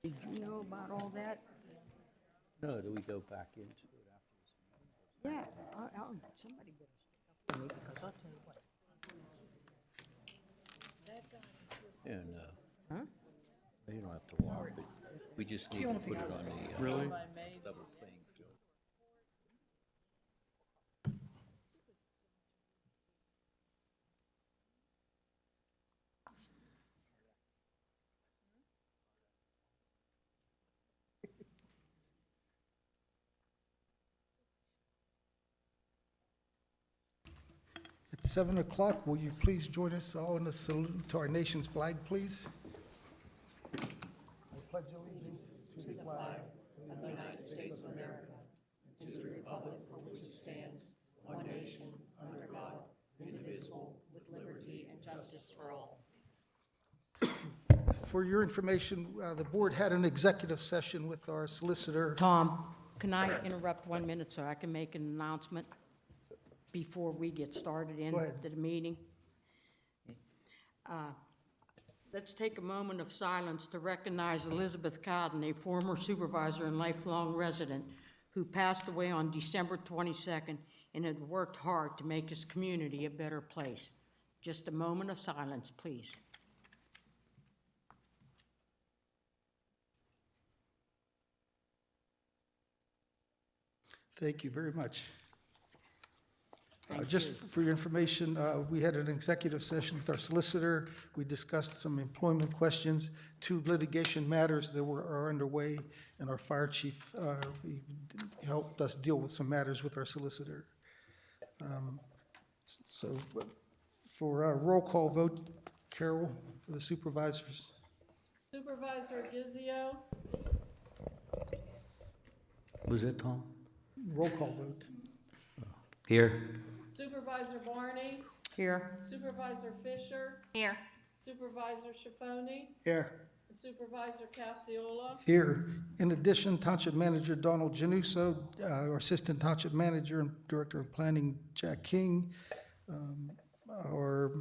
Did you know about all that? No, do we go back into it after? Yeah, somebody better stick up for me because I'll tell you what. Yeah, no. Huh? You don't have to walk it. We just need to put it on the Really? level playing field. It's 7 o'clock. Will you please join us all in a salute to our nation's flag, please? I pledge allegiance to the flag of the United States of America, and to the republic for which it stands, one nation, under God, indivisible, with liberty and justice for all. For your information, the board had an executive session with our solicitor. Tom, can I interrupt 1 minute so I can make an announcement before we get started Go ahead. into the meeting? Let's take a moment of silence to recognize Elizabeth Cotton, a former supervisor and lifelong resident who passed away on December 22nd and had worked hard to make his community a better place. Just a moment of silence, please. Thank you very much. Just for your information, we had an executive session with our solicitor. We discussed some employment questions, 2 litigation matters that are underway, and our fire chief he helped us deal with some matters with our solicitor. So for a roll call vote, Carol, for the supervisors. Supervisor Gizio, Was that Tom? Roll call vote. Here. Supervisor Barney, Here. Supervisor Fisher, Here. Supervisor Schifoni, Here. Supervisor Cassiola, Here. In addition, Township Manager Donald Januso, our Assistant Township Manager and Director of Planning Jack King, our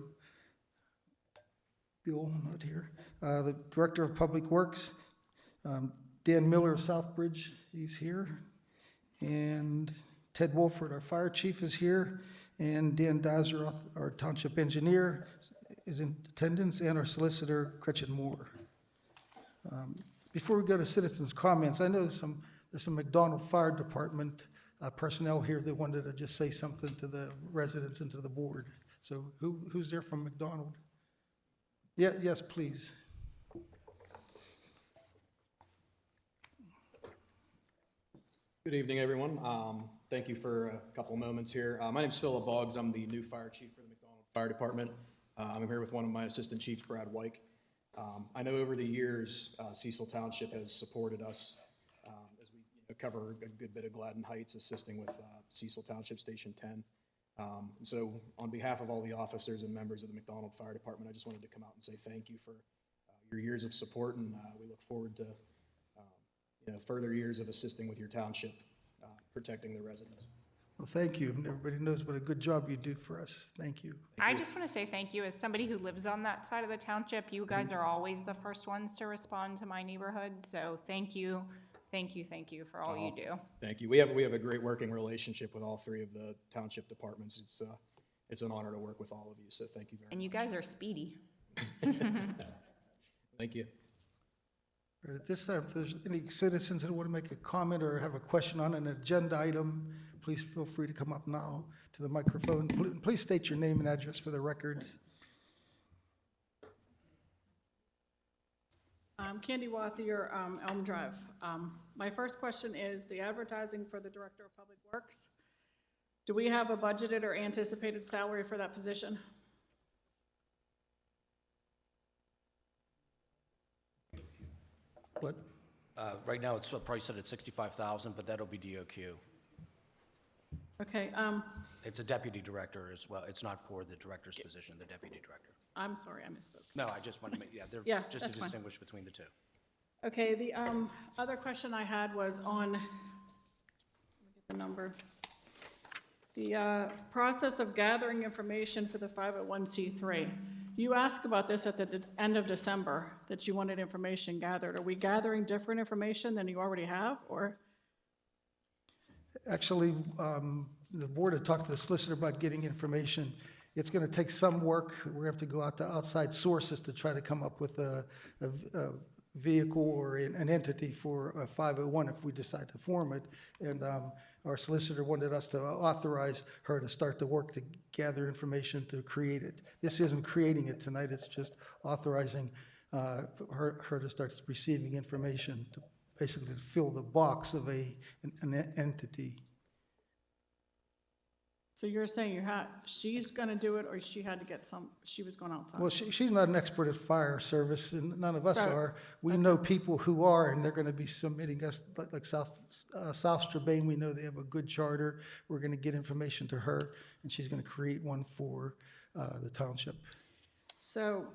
Bill, not here, the Director of Public Works, Dan Miller of Southbridge, he's here, and Ted Wolford, our Fire Chief, is here, and Dan Dazeroth, our Township Engineer, is in attendance, and our Solicitor, Gretchen Moore. Before we go to citizens' comments, I know there's some McDonald Fire Department personnel here that wanted to just say something to the residents and to the board. So who's there from McDonald? Yeah, yes, please. Good evening, everyone. Thank you for a couple moments here. My name's Philip Boggs. I'm the new fire chief for the McDonald Fire Department. I'm here with one of my assistant chiefs, Brad Wyke. I know over the years, Cecil Township has supported us as we cover a good bit of Gladden Heights, assisting with Cecil Township Station 10. So on behalf of all the officers and members of the McDonald Fire Department, I just wanted to come out and say thank you for your years of support, and we look forward to further years of assisting with your township, protecting the residents. Well, thank you. Everybody knows what a good job you do for us. Thank you. I just want to say thank you. As somebody who lives on that side of the township, you guys are always the first ones to respond to my neighborhood. So thank you, thank you, thank you for all you do. Thank you. We have a great working relationship with all 3 of the township departments. It's an honor to work with all of you. So thank you very much. And you guys are speedy. Thank you. All right, at this time, if there's any citizens that want to make a comment or have a question on an agenda item, please feel free to come up now to the microphone. Please state your name and address for the record. Candy Wathier, Elm Drive. My first question is the advertising for the Director of Public Works. Do we have a budgeted or anticipated salary for that position? What? Right now, it's priced at $65,000, but that'll be DOQ. Okay, It's a deputy director as well. It's not for the director's position, the deputy director. I'm sorry, I misspoke. No, I just want to make, just to that's fine. distinguish between the 2. Okay, the other question I had was on, let me get the number. The process of gathering information for the 501c3. You asked about this at the end of December, that you wanted information gathered. Are we gathering different information than you already have, or? Actually, the board had talked to the solicitor about getting information. It's going to take some work. We're going to have to go out to outside sources to try to come up with a vehicle or an entity for a 501 if we decide to form it. And our solicitor wanted us to authorize her to start the work to gather information to create it. This isn't creating it tonight, it's just authorizing her to start receiving information to basically fill the box of an entity. So you're saying she's gonna do it, or she had to get she was going outside? Well, she's not an expert at fire service, and none of us So, are. We know people who are, and they're gonna be submitting us, like South Strabane, we know they have a good charter. We're gonna get information to her, and she's gonna create one for the township. So,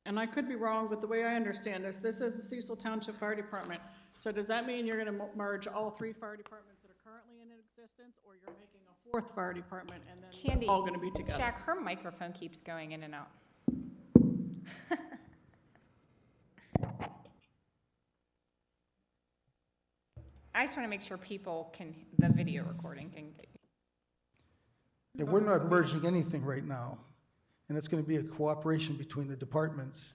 and I could be wrong, but the way I understand this is the Cecil Township Fire Department. So does that mean you're gonna merge all 3 fire departments that are currently in existence, or you're making a 4th fire department and then Candy, it's all gonna be together? Jack, her microphone keeps going in and out. I just want to make sure the video recording can get you. Yeah, we're not merging anything right now, and it's gonna be a cooperation between the departments.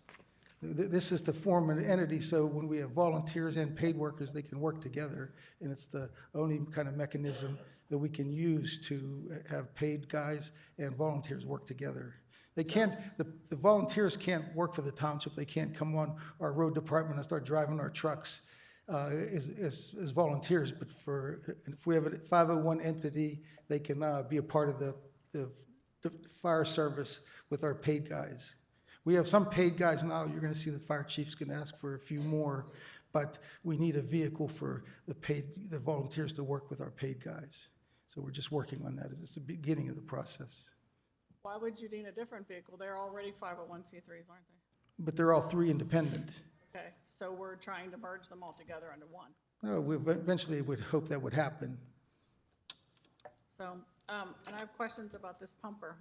This is to form an entity, so when we have volunteers and paid workers, they can work together, and it's the only kind of mechanism that we can use to have paid guys and volunteers work together. They can't, the volunteers can't work for the township, they can't come on our road department and start driving our trucks as volunteers, but if we have a 501 entity, they can be a part of the fire service with our paid guys. We have some paid guys now. You're going to see the fire chief's going to ask for a few more, but we need a vehicle for the volunteers to work with our paid guys. So we're just working on that. It's the beginning of the process. Why would you need a different vehicle? They're already 501c3s, aren't they? But they're all 3 independent. Okay, so we're trying to merge them all together under one. We eventually would hope that would happen. So, and I have questions about this pumper.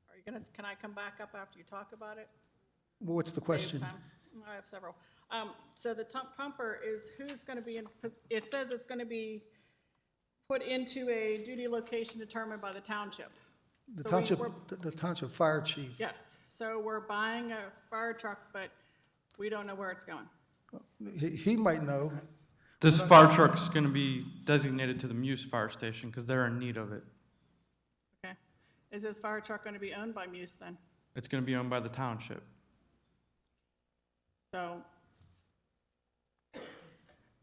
Are you gonna, can I come back up after you talk about it? Well, what's the question? Save time. I have several. So the pumper is, who's gonna be in, it says it's gonna be put into a duty location determined by the township. The So township, the township fire chief. Yes, so we're buying a fire truck, but we don't know where it's going. He might know. This fire truck's gonna be designated to the Muse Fire Station, because they're in need of it. Okay. Is this fire truck gonna be owned by Muse then? It's gonna be owned by the township. So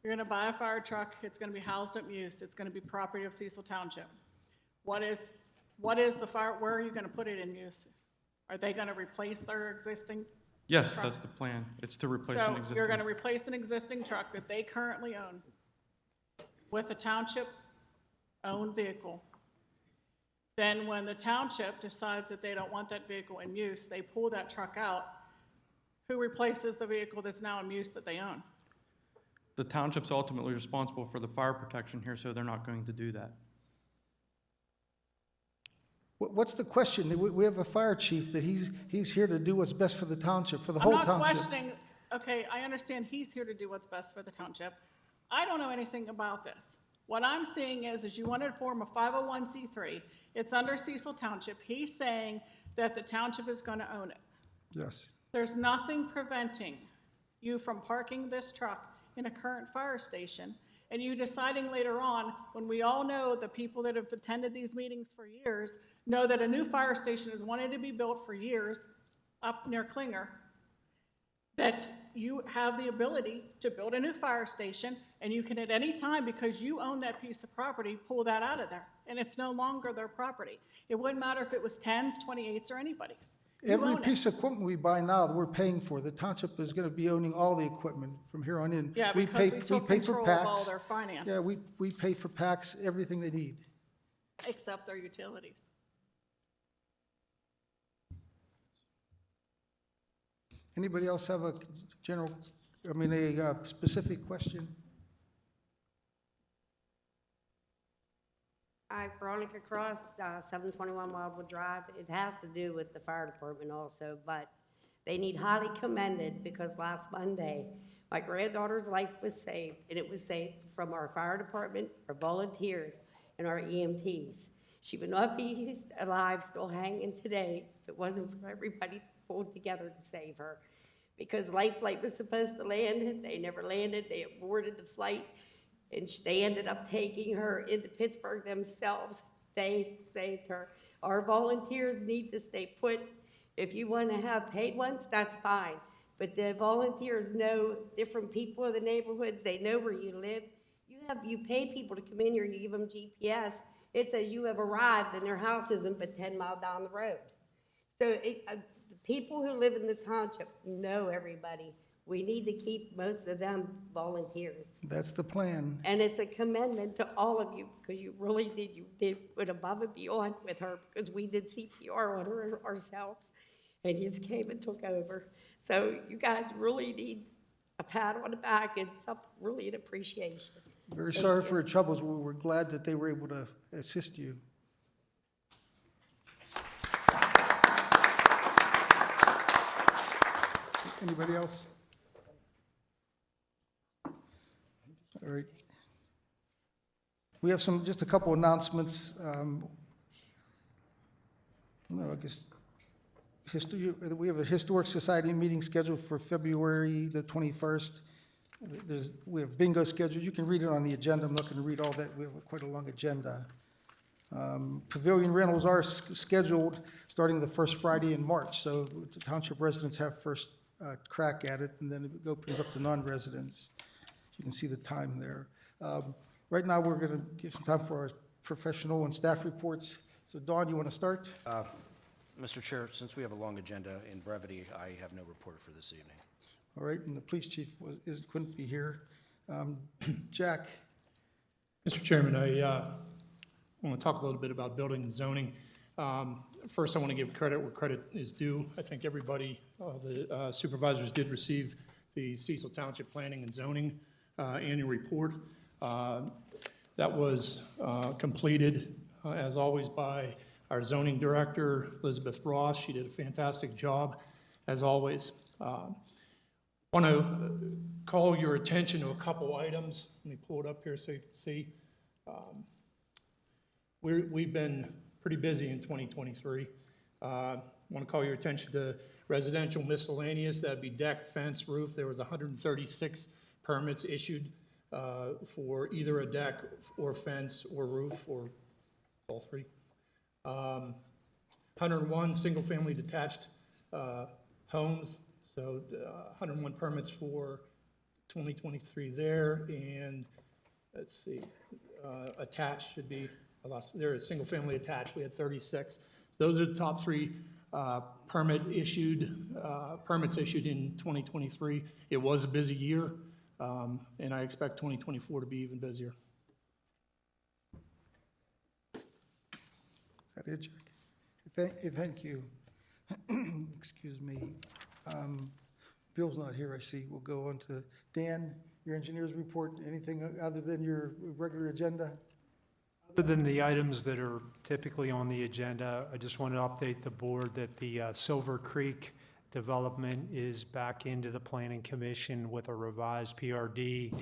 you're gonna buy a fire truck, it's gonna be housed at Muse, it's gonna be property of Cecil Township. What is the fire, where are you gonna put it in Muse? Are they gonna replace their existing? Yes, Truck. that's the plan. It's to replace an So existing. you're gonna replace an existing truck that they currently own with a township-owned vehicle. Then when the township decides that they don't want that vehicle in use, they pull that truck out. Who replaces the vehicle that's now in use that they own? The township's ultimately responsible for the fire protection here, so they're not going to do that. What's the question? We have a fire chief that he's here to do what's best for the township, for the whole I'm not township. questioning, okay, I understand he's here to do what's best for the township. I don't know anything about this. What I'm seeing is you want to form a 501c3. It's under Cecil Township. He's saying that the township is going to own it. Yes. There's nothing preventing you from parking this truck in a current fire station and you deciding later on, when we all know the people that have attended these meetings for years know that a new fire station has wanted to be built for years up near Klinger, that you have the ability to build a new fire station and you can at any time, because you own that piece of property, pull that out of there. And it's no longer their property. It wouldn't matter if it was 10s, 28s, or anybody's. You Every own it. piece of equipment we buy now that we're paying for, the township is going to be owning all the equipment from here on in. Yeah, because we took pay for control of all packs. their finances. Yeah, we pay for packs, everything they need. Except their utilities. Anybody else have a specific question? Hi, Veronica Cross, 721 Wildwood Drive. It has to do with the fire department also, but they need highly commended because last Monday, my granddaughter's life was saved, and it was saved from our fire department, our volunteers, and our EMTs. She would not be alive, still hanging today, if it wasn't for everybody pulled together to save her. Because Life Flight was supposed to land, they never landed, they aborted the flight, and they ended up taking her into Pittsburgh themselves. They saved her. Our volunteers need to stay put. If you want to have paid ones, that's fine. But the volunteers know different people in the neighborhoods. They know where you live. You pay people to come in here, you give them GPS. It says you have arrived and their house isn't but 10 miles down the road. So the people who live in the township know everybody. We need to keep most of them volunteers. That's the plan. And it's a commendment to all of you, because you really did, you did put above and beyond with her, because we did CPR on her ourselves, and you just came and took over. So you guys really need a pat on the back and really an appreciation. Very sorry for your troubles. We're glad that they were able to assist you. Anybody else? All right. We have just a couple announcements. No, I guess, we have a Historic Society meeting scheduled for February the 21st. We have bingo scheduled. You can read it on the agenda. I'm not going to read all that. We have quite a long agenda. Pavilion rentals are scheduled starting the first Friday in March, so the township residents have first crack at it, and then it opens up to non-residents. You can see the time there. Right now, we're going to give some time for our professional and staff reports. So, Dawn, you want to start? Mr. Chair, since we have a long agenda, in brevity, I have no report for this evening. All right, and the police chief couldn't be here. Jack? Mr. Chairman, I want to talk a little bit about building and zoning. First, I want to give credit where credit is due. I think everybody, the supervisors did receive the Cecil Township Planning and Zoning annual report. That was completed, as always, by our zoning director, Elizabeth Ross. She did a fantastic job, as always. Want to call your attention to a couple items. Let me pull it up here so you can see. We've been pretty busy in 2023. Want to call your attention to residential miscellaneous. That'd be deck, fence, roof. There was 136 permits issued for either a deck or fence or roof or all three. 101 single-family detached homes. So 101 permits for 2023 there, and let's see, attached should be, there is single-family attached, we had 36. Those are the top three permits issued in 2023. It was a busy year, and I expect 2024 to be even busier. Is that it, Jack? Thank you. Excuse me. Bill's not here, I see. We'll go on to Dan, your engineer's report. Anything other than your regular agenda? Other than the items that are typically on the agenda, I just want to update the board that the Silver Creek development is back into the Planning Commission with a revised PRD.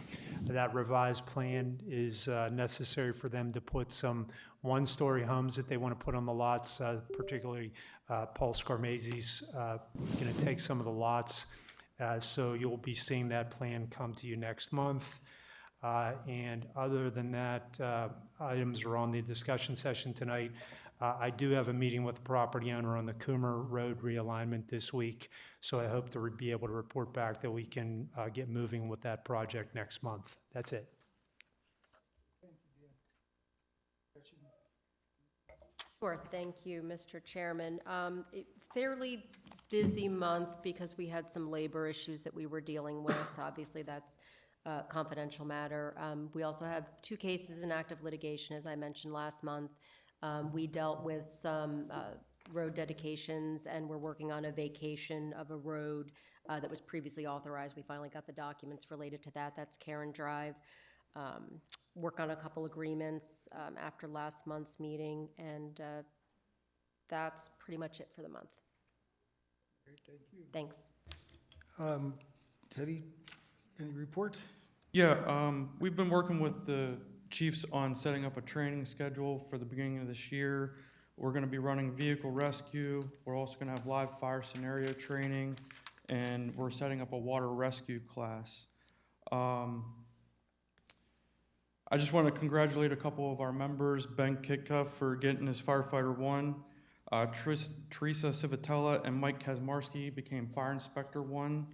That revised plan is necessary for them to put some one-story homes that they want to put on the lots, particularly Paul Scarmazy's going to take some of the lots. So you'll be seeing that plan come to you next month. And other than that, items are on the discussion session tonight. I do have a meeting with the property owner on the Coomer Road realignment this week, so I hope to be able to report back that we can get moving with that project next month. That's it. Sure, thank you, Mr. Chairman. Fairly busy month because we had some labor issues that we were dealing with. Obviously, that's a confidential matter. We also have 2 cases in active litigation, as I mentioned last month. We dealt with some road dedications, and we're working on a vacation of a road that was previously authorized. We finally got the documents related to that. That's Karen Drive. work on a couple agreements after last month's meeting, and that's pretty much it for the month. Thank you. Thanks. Teddy, any report? Yeah, we've been working with the chiefs on setting up a training schedule for the beginning of this year. We're gonna be running vehicle rescue. We're also gonna have live fire scenario training, and we're setting up a water rescue class. I just want to congratulate a couple of our members, Ben Kitka for getting his firefighter 1, Teresa Civitella and Mike Kazmarski became fire inspector 1,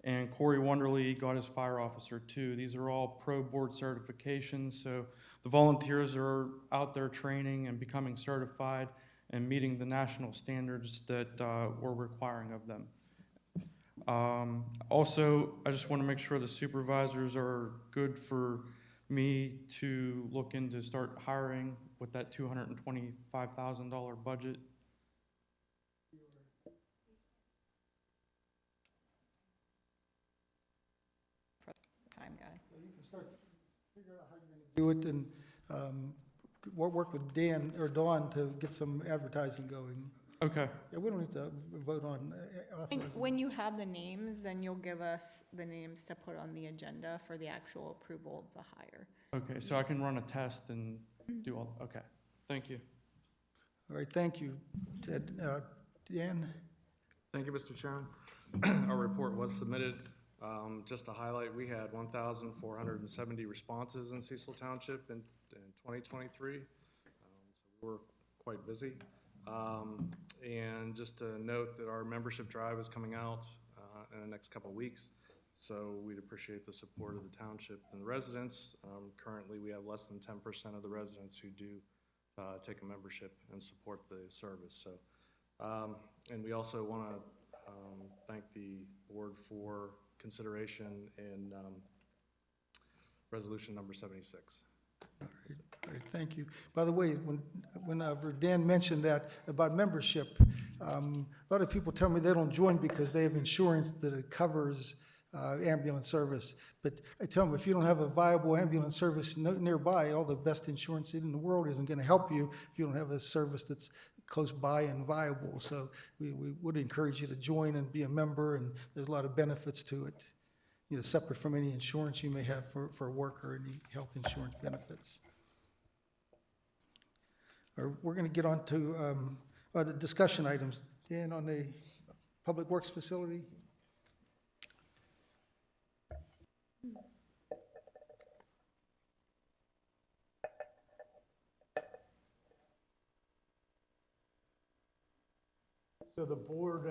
and Corey Wonderly got his fire officer 2. These are all pro board certifications, so the volunteers are out there training and becoming certified and meeting the national standards that we're requiring of them. Also, I just want to make sure the supervisors are good for me to look into start hiring with that $225,000 budget. Time, guys. So you can start figure out how you're going to do it, and work with Dan or Dawn to get some advertising going. Okay. Yeah, we don't need to vote on authorizing. When you have the names, then you'll give us the names to put on the agenda for the actual approval of the hire. Okay, so I can run a test and do all, okay. Thank you. All right, thank you, Ted. Dan? Thank you, Mr. Chairman. Our report was submitted. Just to highlight, we had 1,470 responses in Cecil Township in 2023. So we're quite busy. And just to note that our membership drive is coming out in the next couple of weeks. So we'd appreciate the support of the township and the residents. Currently, we have less than 10% of the residents who do take a membership and support the service. So, and we also want to thank the board for consideration in resolution number 76. All right, thank you. By the way, whenever Dan mentioned that about membership, a lot of people tell me they don't join because they have insurance that it covers ambulance service. But I tell them, if you don't have a viable ambulance service nearby, all the best insurance in the world isn't going to help you if you don't have a service that's close by and viable. So we would encourage you to join and be a member, and there's a lot of benefits to it, you know, separate from any insurance you may have for work or any health insurance benefits. We're going to get on to the discussion items. Dan, on the Public Works facility. So the board,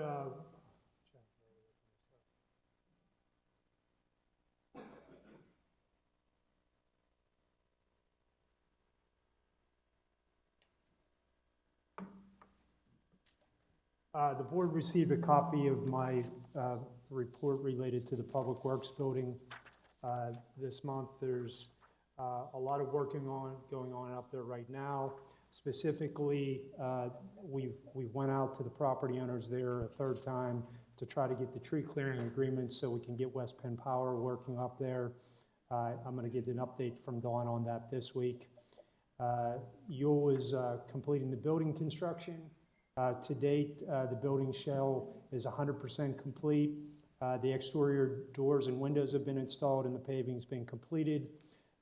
the board received a copy of my report related to the Public Works building this month. There's a lot of going on out there right now. Specifically, we went out to the property owners there a third time to try to get the tree clearing agreements so we can get West Penn Power working up there. I'm going to get an update from Dawn on that this week. Yule is completing the building construction. To date, the building shell is 100% complete. The exterior doors and windows have been installed and the paving's been completed.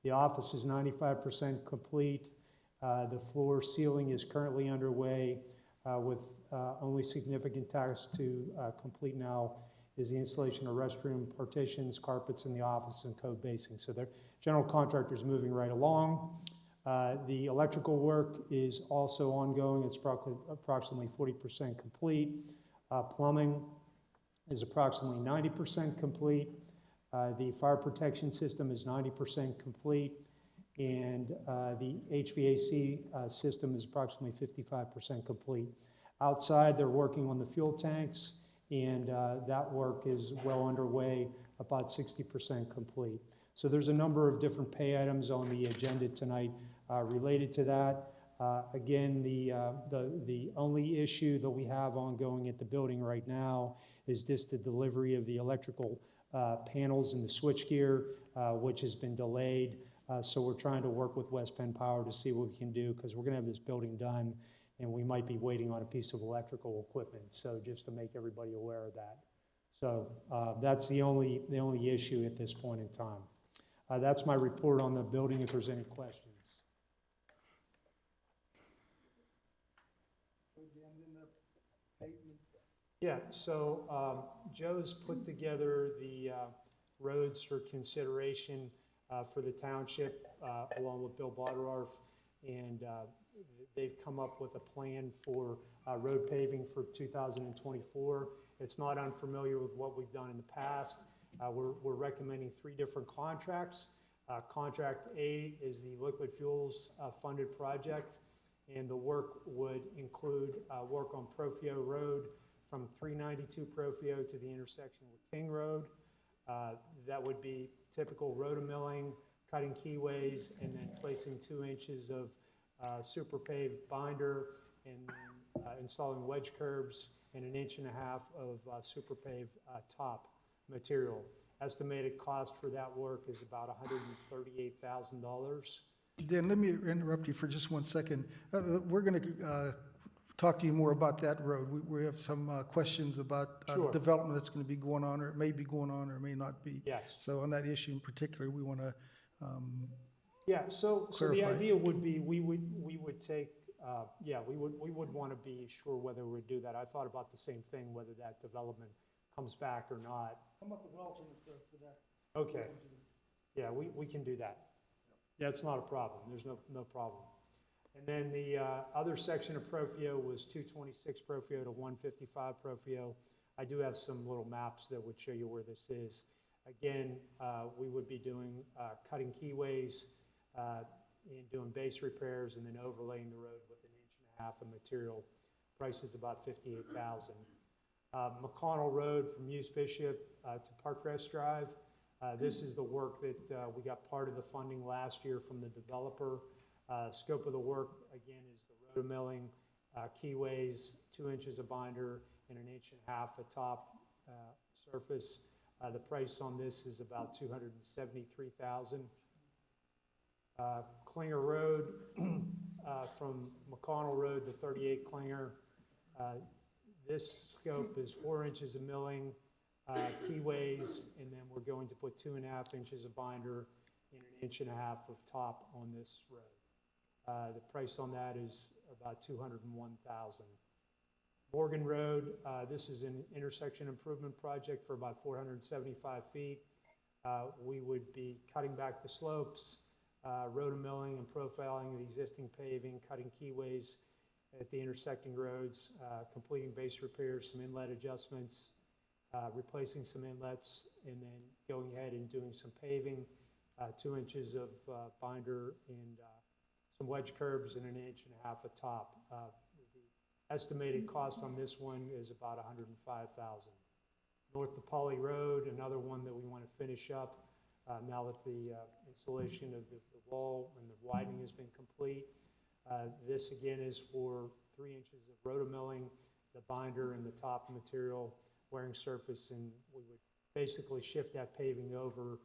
The office is 95% complete. The floor ceiling is currently underway with only significant tasks to complete now is the installation of restroom partitions, carpets in the office, and code basing. So the general contractor is moving right along. The electrical work is also ongoing. It's approximately 40% complete. Plumbing is approximately 90% complete. The fire protection system is 90% complete. And the HVAC system is approximately 55% complete. Outside, they're working on the fuel tanks, and that work is well underway, about 60% complete. So there's a number of different pay items on the agenda tonight related to that. Again, the only issue that we have ongoing at the building right now is just the delivery of the electrical panels and the switchgear, which has been delayed. So we're trying to work with West Penn Power to see what we can do, because we're gonna have this building done, and we might be waiting on a piece of electrical equipment, so just to make everybody aware of that. So that's the only issue at this point in time. That's my report on the building, if there's any questions. Yeah, so Joe's put together the roads for consideration for the township, along with Bill Boderarf, and they've come up with a plan for road paving for 2024. It's not unfamiliar with what we've done in the past. We're recommending 3 different contracts. Contract A is the liquid fuels funded project, and the work would include work on Profio Road from 392 Profio to the intersection with King Road. That would be typical rotomilling, cutting keyways, and then placing 2 inches of super paved binder, and then installing wedge curbs and 1.5 inches of super paved top material. Estimated cost for that work is about $138,000. Dan, let me interrupt you for just 1 second. We're going to talk to you more about that road. We have some questions about Sure. development that's going to be going on, or it may be going on, or it may not be. Yes. So on that issue in particular, we want to Yeah, so the clarify. idea would be, we would take, we would want to be sure whether we would do that. I thought about the same thing, whether that development comes back or not. Come up with an alternate for that. Okay, yeah, we can do that. Yeah, it's not a problem, there's no problem. And then the other section of Profio was 226 Profio to 155 Profio. I do have some little maps that would show you where this is. Again, we would be doing cutting keyways, and doing base repairs, and then overlaying the road with 1.5 inches of material. Price is about $58,000. McConnell Road from East Bishop to Parkrest Drive. This is the work that we got part of the funding last year from the developer. Scope of the work, again, is the rotomilling, keyways, 2 inches of binder, and 1.5 inches of top surface. The price on this is about $273,000. Klinger Road, from McConnell Road to 38 Klinger. This scope is 4 inches of milling, keyways, and then we're going to put 2.5 inches of binder and 1.5 inches of top on this road. The price on that is about $201,000. Morgan Road, this is an intersection improvement project for about 475 feet. We would be cutting back the slopes, rotomilling and profiling the existing paving, cutting keyways at the intersecting roads, completing base repairs, some inlet adjustments, replacing some inlets, and then going ahead and doing some paving, 2 inches of binder, and some wedge curbs, and 1.5 inches of top. The estimated cost on this one is about $105,000. North DePauli Road, another one that we want to finish up now that the installation of the wall and the widening has been complete. This again is for 3 inches of rotomilling, the binder and the top material, wearing surface, and we would basically shift that paving over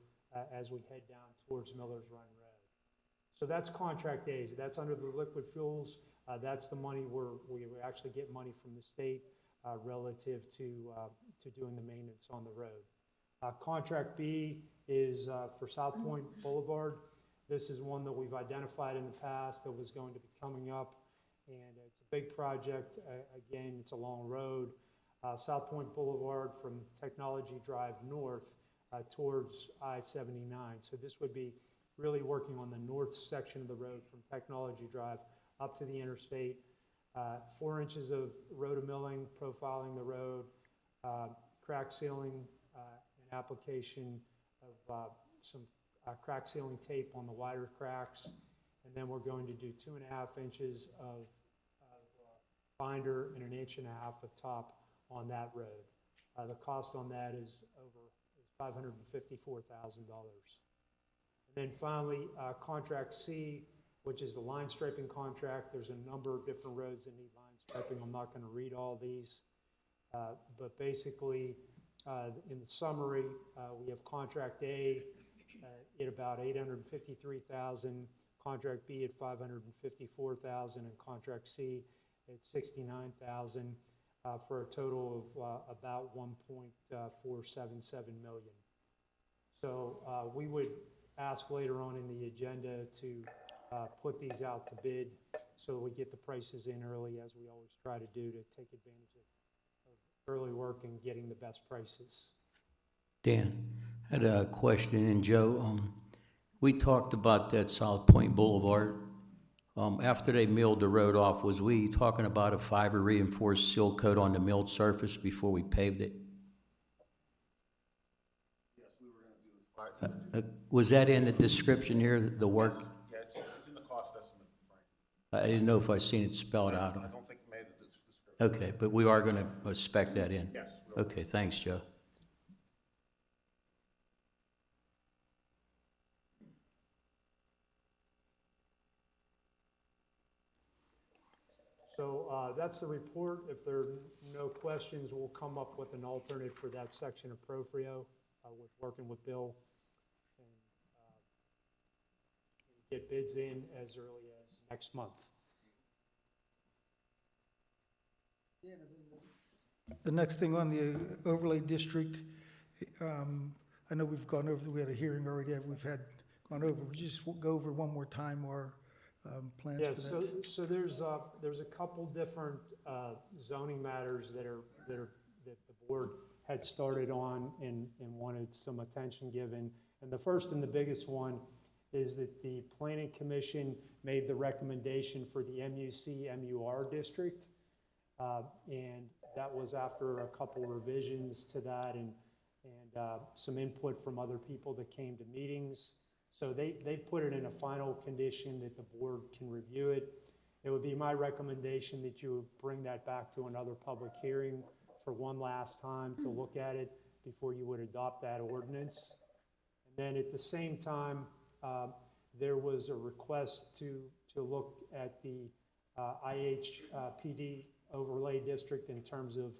as we head down towards Miller's Run Road. So that's contract A. That's under the liquid fuels. That's the money we actually get money from the state relative to doing the maintenance on the road. Contract B is for South Point Boulevard. This is one that we've identified in the past that was going to be coming up, and it's a big project. Again, it's a long road. South Point Boulevard from Technology Drive north towards I-79. So this would be really working on the north section of the road from Technology Drive up to the interstate. 4 inches of rotomilling, profiling the road, crack sealing, and application of some crack sealing tape on the wider cracks. And then we're going to do 2.5 inches of binder and 1.5 inches of top on that road. The cost on that is $554,000. And then finally, contract C, which is the line striping contract. There's a number of different roads that need line striping. I'm not going to read all these, but basically, in the summary, we have contract A at about $853,000, contract B at $554,000, and contract C at $69,000, for a total of about $1.477 million. So we would ask later on in the agenda to put these out to bid so we get the prices in early, as we always try to do, to take advantage of early work and getting the best prices. Dan, I had a question, and Joe, we talked about that South Point Boulevard. After they milled the road off, was we talking about a fiber reinforced seal coat on the milled surface before we paved it? Yes, we were gonna do the Was that in the description here, the work? Yeah, it's in the cost estimate, Frank. I didn't know if I seen it spelled out. I don't think it made the description. Okay, but we are gonna spec that in? Yes. we will. Okay, thanks, Joe. So that's the report. If there are no questions, we'll come up with an alternate for that section of Profrio, with working with Bill, and get bids in as early as next month. The next thing on the overlay district, I know we've gone over, we had a hearing already, we've gone over, we just go over one more time our plans Yeah, for that. so there's a couple different zoning matters that the board had started on and wanted some attention given. And the first and the biggest one is that the Planning Commission made the recommendation for the MUC-MUR district. And that was after a couple revisions to that and some input from other people that came to meetings. So they put it in a final condition that the board can review it. It would be my recommendation that you bring that back to another public hearing for one last time to look at it before you would adopt that ordinance. And then at the same time, there was a request to look at the IHPD overlay district in terms of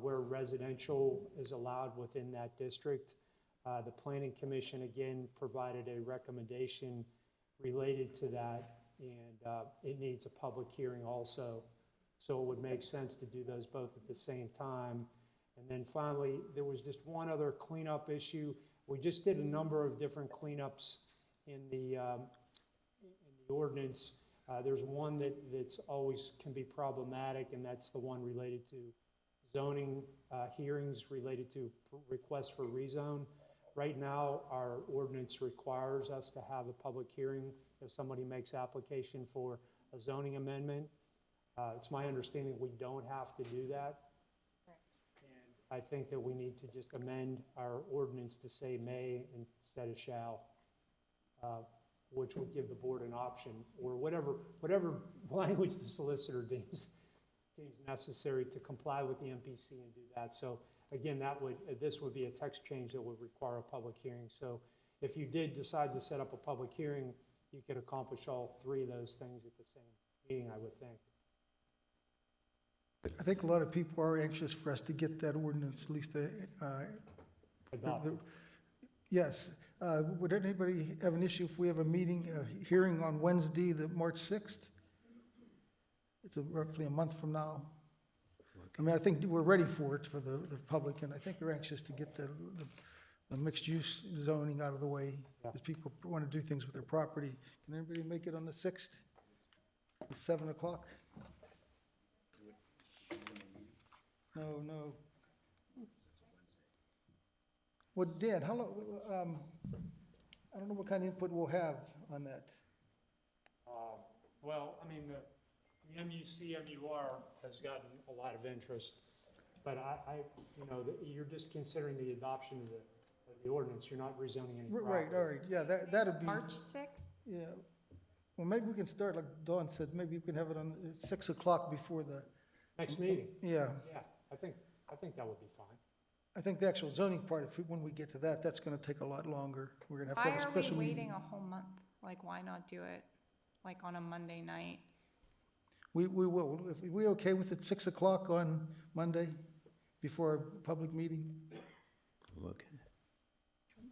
where residential is allowed within that district. The Planning Commission, again, provided a recommendation related to that, and it needs a public hearing also. So it would make sense to do those both at the same time. And then finally, there was just one other cleanup issue. We just did a number of different cleanups in the ordinance. There's one that's always can be problematic, and that's the one related to zoning hearings related to requests for rezone. Right now, our ordinance requires us to have a public hearing if somebody makes application for a zoning amendment. It's my understanding we don't have to do that. And I think that we need to just amend our ordinance to say may instead of shall, which would give the board an option, or whatever language the solicitor deems necessary to comply with the MPC and do that. So again, this would be a text change that would require a public hearing. So if you did decide to set up a public hearing, you could accomplish all three of those things at the same meeting, I would think. I think a lot of people are anxious for us to get that ordinance, at least Adopted. yes. Would anybody have an issue if we have a hearing on Wednesday, March 6th? It's roughly a month from now. I mean, I think we're ready for it for the public, and I think they're anxious to get the mixed-use zoning out of the way, because people want to do things with their property. Can anybody make it on the 6th, at 7 o'clock? No. Well, Dan, how long, I don't know what kind of input we'll have on that. Well, I mean, the MUC-MUR has gotten a lot of interest, but you're just considering the adoption of the ordinance. You're not rezoning any property. Right, all right, yeah, that'd be. March 6th? Yeah, well, maybe we can start, like Dawn said, maybe we can have it on 6 o'clock before the. Next meeting. Yeah, Yeah, I think that would be fine. I think the actual zoning part, when we get to that, that's gonna take a lot longer. We're gonna have to Why have a are we special meeting. waiting a whole month? Like, why not do it, like, on a Monday night? We will, if we okay with it, 6 o'clock on Monday, before our public meeting? Okay.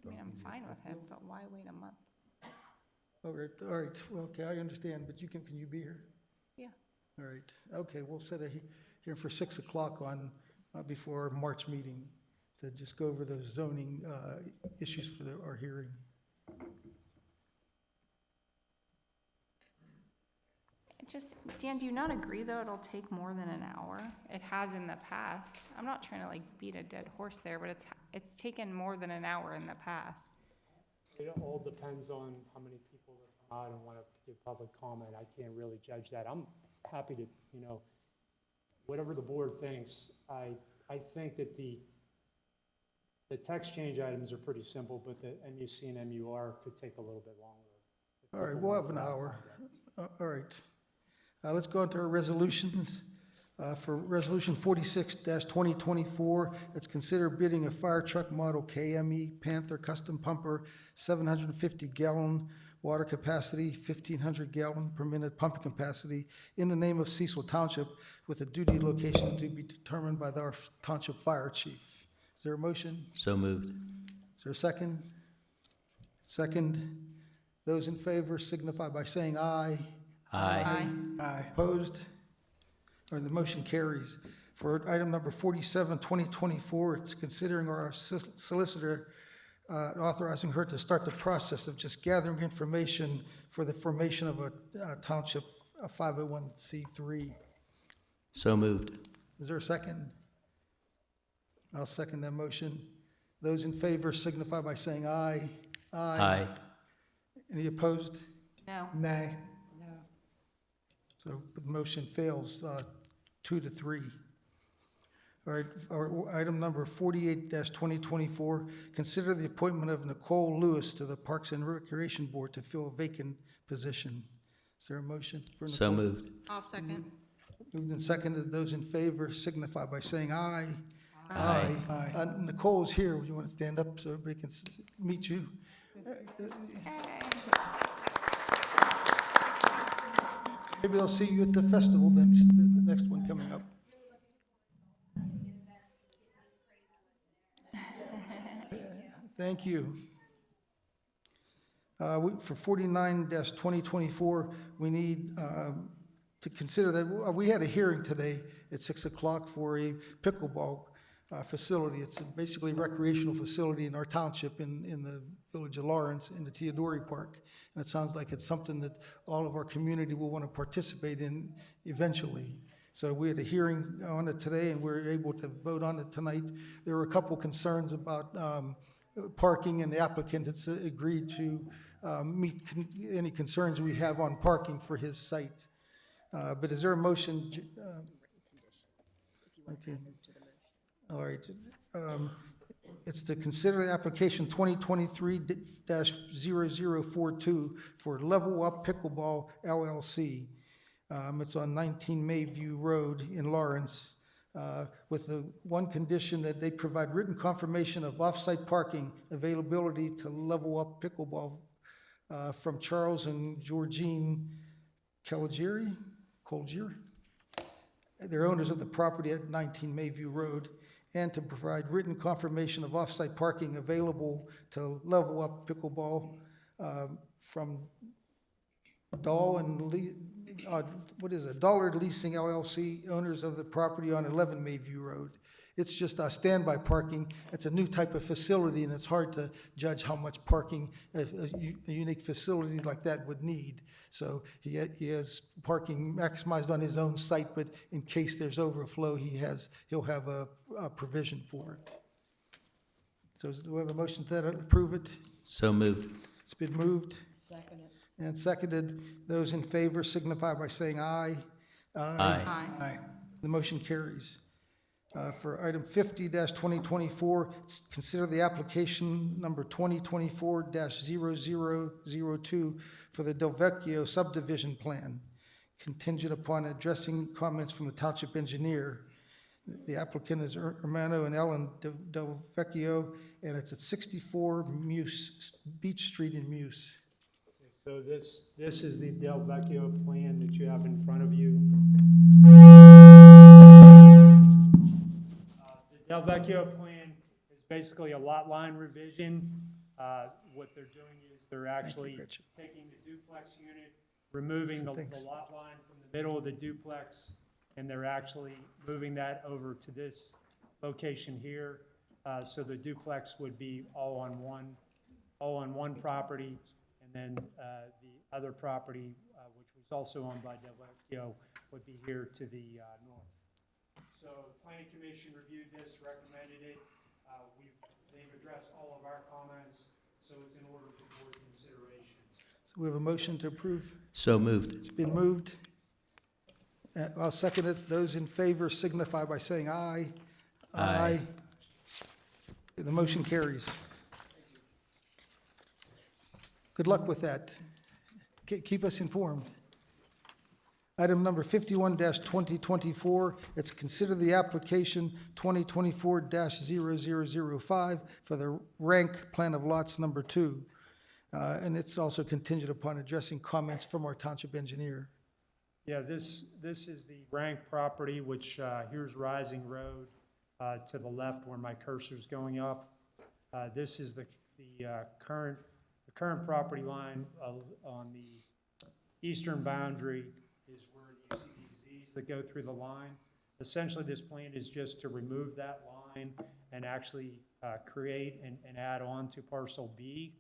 I mean, I'm fine with it, but why wait a month? All right, well, okay, I understand, but can you be here? Yeah. All right, okay, we'll set a here for 6 o'clock on, before our March meeting, to just go over those zoning issues for our hearing. Dan, do you not agree, though, it'll take more than an hour? It has in the past. I'm not trying to, like, beat a dead horse there, but it's taken more than an hour in the past. It all depends on how many people that come out and want to give public comment. I can't really judge that. I'm happy to, whatever the board thinks. I think that the text change items are pretty simple, but the MUC and MUR could take a little bit longer. All right, we'll have an hour. All right. Let's go into our resolutions. For Resolution 46-2024, it's consider bidding a fire truck model KME Panther custom pumper, 750-gallon water capacity, 1,500 per minute pumping capacity in the name of Cecil Township with a duty location to be determined by our Township Fire Chief. Is there a motion? So moved. Is there a second? Second. Those in favor signify by saying aye. Aye. Aye. Opposed? Or the motion carries. For item number 47, 2024, it's considering our solicitor authorizing her to start the process of just gathering information for the formation of a township, a 501c3. So moved. Is there a second? I'll second that motion. Those in favor signify by saying aye. Aye. Any opposed? No. Nay. No. So the motion fails 2-3. All right, our item number 48-2024, consider the appointment of Nicole Lewis to the Parks and Recreation Board to fill a vacant position. Is there a motion for Nicole? So moved. I'll second. Moved and seconded. Those in favor signify by saying aye. Aye. Nicole's here. You want to stand up so everybody can meet you? Maybe they'll see you at the festival then, the next one coming up. Thank you. For 49-2024, we need to consider that, we had a hearing today at 6 o'clock for a pickleball facility. It's basically a recreational facility in our township in the village of Lawrence in the Teodori Park. And it sounds like it's something that all of our community will want to participate in eventually. So we had a hearing on it today and we were able to vote on it tonight. There were a couple concerns about parking, and the applicant has agreed to meet any concerns we have on parking for his site. But is there a motion? Okay. All right. It's to consider the application 2023-0042 for Level Up Pickleball LLC. It's on 19 Mayview Road in Lawrence, with the one condition that they provide written confirmation of off-site parking availability to Level Up Pickleball from Charles and Georgine Colgier. They're owners of the property at 19 Mayview Road, and to provide written confirmation of off-site parking available to Level Up Pickleball from Dollard Leasing LLC, owners of the property on 11 Mayview Road. It's just standby parking. It's a new type of facility, and it's hard to judge how much parking a unique facility like that would need. So he has parking maximized on his own site, but in case there's overflow, he'll have a provision for it. So do we have a motion to approve it? So moved. It's been moved Second it. and seconded. Those in favor signify by saying aye. Aye. Aye. The motion carries. For item 50-2024, consider the application number 2024-0002 for the Del Vecchio subdivision plan, contingent upon addressing comments from the township engineer. The applicant is Romano and Ellen Del Vecchio, and it's at 64 Beach Street in Muse. So this is the Del Vecchio plan that you have in front of you. The Del Vecchio plan is basically a lot line revision. What they're doing is they're actually Richard. taking the duplex unit, removing the lot line from the middle of the duplex, and they're actually moving that over to this location here. So the duplex would be all on one property, and then the other property, which was also owned by Delvecchio, would be here to the north. So the Planning Commission reviewed this, recommended it. They've addressed all of our comments, so it's in order for board consideration. So we have a motion to approve. So moved. It's been moved. I'll second it. Those in favor signify by saying aye. Aye. The motion carries. Good luck with that. Keep us informed. Item number 51-2024, it's consider the application 2024-0005 for the rank plan of lots number 2. And it's also contingent upon addressing comments from our township engineer. Yeah, this is the rank property, which here's Rising Road to the left where my cursor's going up. This is the current property line on the eastern boundary is where you see these Z's that go through the line. Essentially, this plan is just to remove that line and actually create and add on to parcel B,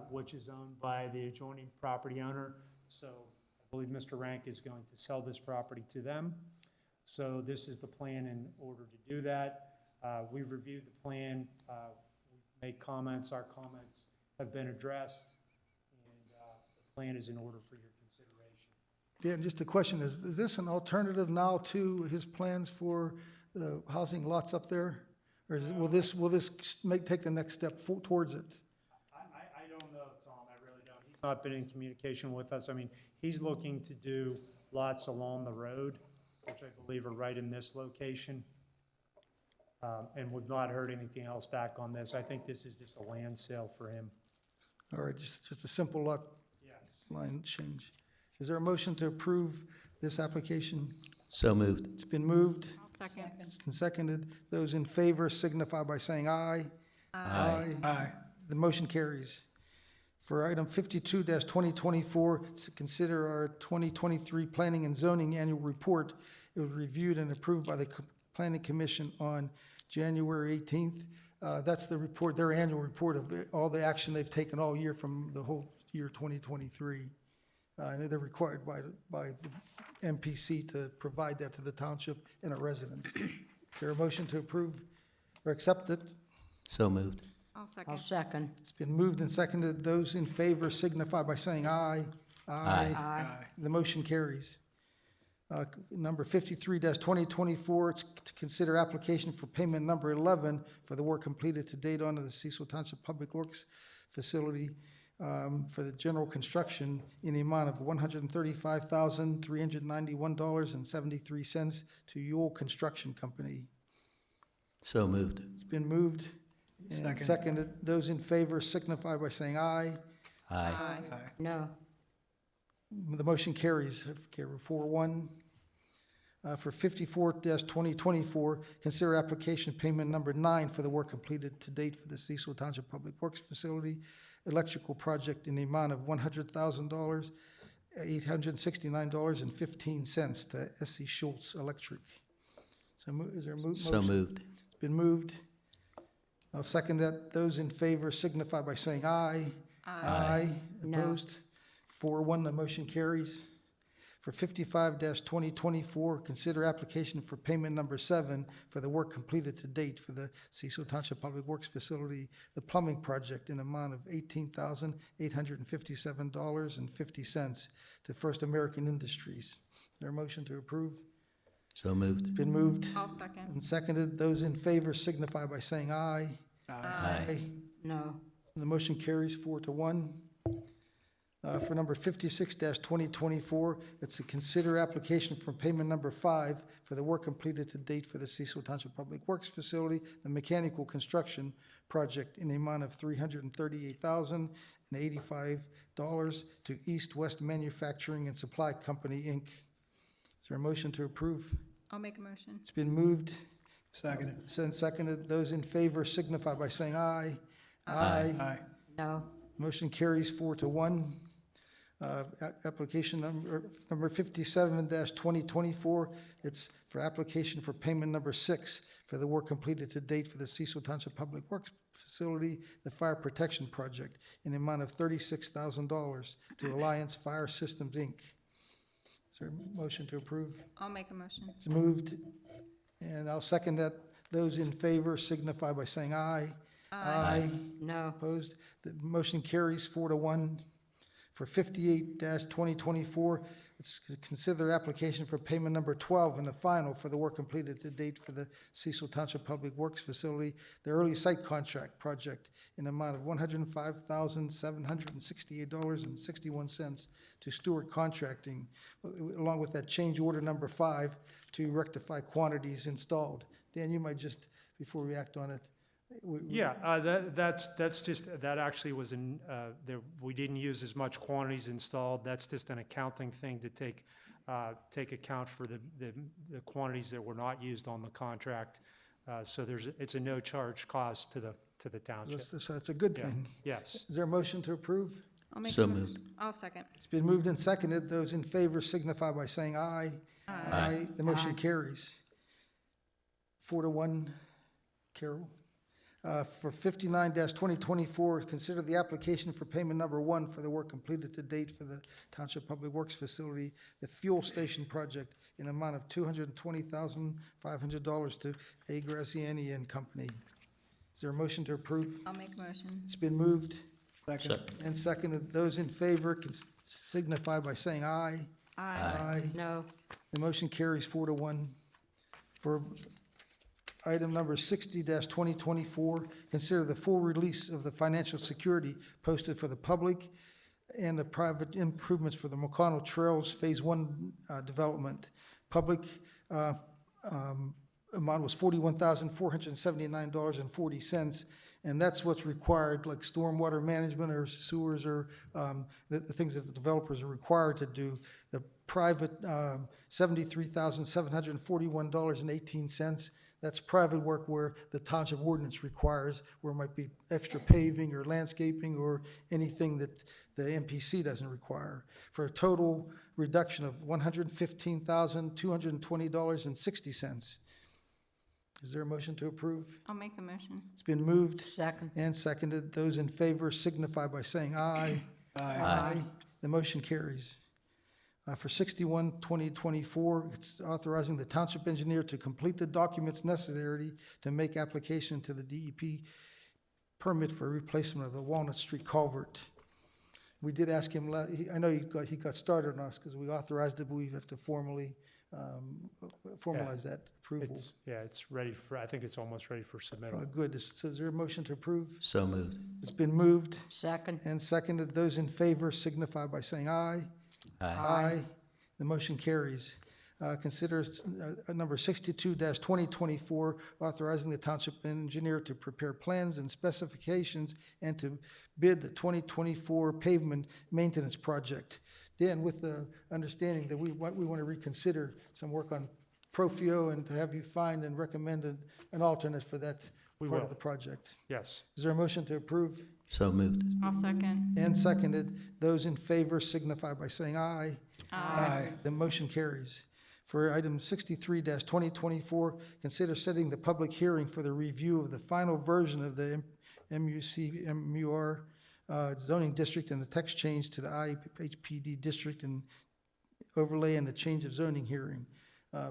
which is owned by the adjoining property owner. So I believe Mr. Rank is going to sell this property to them. So this is the plan in order to do that. We've reviewed the plan, we've made comments, our comments have been addressed, and the plan is in order for your consideration. Dan, just a question, is this an alternative now to his plans for the housing lots up there? Or will this take the next step towards it? I don't know, Tom, I really don't. He's not been in communication with us. I mean, he's looking to do lots along the road, which I believe are right in this location. And we've not heard anything else back on this. I think this is just a land sale for him. Or just a simple lot Yes. line change? Is there a motion to approve this application? So moved. It's been moved. I'll second. It's been seconded. Those in favor signify by saying aye. Aye. The motion carries. For item 52-2024, to consider our 2023 Planning and Zoning Annual Report. It was reviewed and approved by the Planning Commission on January 18th. That's the report, their annual report of all the action they've taken all year from the whole year 2023. And they're required by the MPC to provide that to the township and our residents. Is there a motion to approve or accept it? So moved. I'll second. I'll second. It's been moved and seconded. Those in favor signify by saying aye. Aye. The motion carries. Number 53-2024, it's to consider application for payment number 11 for the work completed to date on the Cecil Township Public Works Facility for the general construction in the amount of $135,391.73 to Yule Construction Company. So moved. It's been moved and seconded. Those in favor signify by saying aye. Aye. No. The motion carries. Carry 4-1. For 54-2024, consider application payment number 9 for the work completed to date for the Cecil Township Public Works Facility electrical project in the amount of $100,000, $869.15 to S.C. Schultz Electric. So is there a motion? So moved. It's been moved. I'll second that. Those in favor signify by saying aye. Aye. No. Opposed? 4-1, the motion carries. For 55-2024, consider application for payment number 7 for the work completed to date for the Cecil Township Public Works Facility, the plumbing project in amount of $18,857.50 to First American Industries. Is there a motion to approve? So moved. Been moved I'll second. and seconded. Those in favor signify by saying aye. Aye. No. The motion carries 4-1. For number 56-2024, it's a consider application for payment number 5 for the work completed to date for the Cecil Township Public Works Facility, the mechanical construction project in the amount of $338,085 to East West Manufacturing and Supply Company, Inc. Is there a motion to approve? I'll make a motion. It's been moved. Seconded. Seconded. Those in favor signify by saying aye. Aye. No. Motion carries 4-1. Application number 57-2024, it's for application for payment number 6 for the work completed to date for the Cecil Township Public Works Facility, the Fire Protection Project, in the amount of $36,000 to Alliance Fire Systems, Inc. Is there a motion to approve? I'll make a motion. It's moved, and I'll second that. Those in favor signify by saying aye. Aye. No. Opposed? The motion carries 4-1. For 58-2024, it's to consider application for payment number 12 and the final for the work completed to date for the Cecil Township Public Works Facility, the early site contract project, in the amount of $105,768.61 to Stewart Contracting, along with that change order number 5 to rectify quantities installed. Dan, you might just, before we act on it. Yeah, that's just, that actually was we didn't use as much quantities installed. That's just an accounting thing to take account for the quantities that were not used on the contract. So it's a no charge cost to the township. So that's a good thing. Yes. Is there a motion to approve? I'll make So a motion. moved. I'll second. It's been moved and seconded. Those in favor signify by saying aye. Aye. The motion carries. 4-1, Carol. For 59-2024, consider the application for payment number 1 for the work completed to date for the Township Public Works Facility, the fuel station project, in an amount of $220,500 to A. Graziani and Company. Is there a motion to approve? I'll make a motion. It's been moved Second. and seconded. Those in favor can signify by saying aye. Aye. No. The motion carries 4-1. For item number 60-2024, consider the full release of the financial security posted for the public and the private improvements for the McConnell Trails Phase 1 development. Public amount was $41,479.40, and that's what's required, like stormwater management or sewers or the things that the developers are required to do. The private, $73,741.18. That's private work where the township ordinance requires, where it might be extra paving or landscaping or anything that the MPC doesn't require, for a total reduction of $115,220.60. Is there a motion to approve? I'll make a motion. It's been moved Second. and seconded. Those in favor signify by saying aye. Aye. The motion carries. For 61-2024, it's authorizing the township engineer to complete the documents necessary to make application to the DEP permit for replacement of the Walnut Street culvert. We did ask him, I know he got started on us because we authorized it, but we have to formally formalize that approval. It's ready for, I think it's almost ready for submittal. Good. So is there a motion to approve? So moved. It's been moved Second. and seconded. Those in favor signify by saying aye. Aye. The motion carries. Consider number 62-2024, authorizing the township engineer to prepare plans and specifications and to bid the 2024 pavement maintenance project. Dan, with the understanding that we want to reconsider some work on Profio and to have you find and recommend an alternate for that part of the project. Yes. Is there a motion to approve? So moved. I'll second. And seconded. Those in favor signify by saying aye. Aye. The motion carries. For item 63-2024, consider setting the public hearing for the review of the final version of the MUR zoning district and the text change to the IHPD district and overlay and the change of zoning hearing.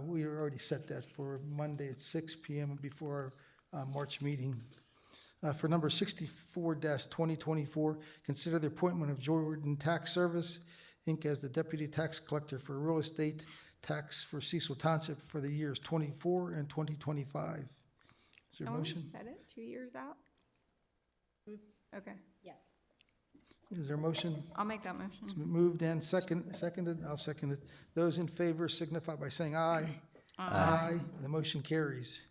We already set that for Monday at 6 p.m. before our March meeting. For number 64-2024, consider the appointment of Jordan Tax Service, Inc. as the deputy tax collector for real estate tax for Cecil Township for the years 24 and 2025. Is there a motion? Set it 2 years out? Okay. Yes. Is there a motion? I'll make that motion. It's been moved and seconded. I'll second it. Those in favor signify by saying aye. Aye. The motion carries.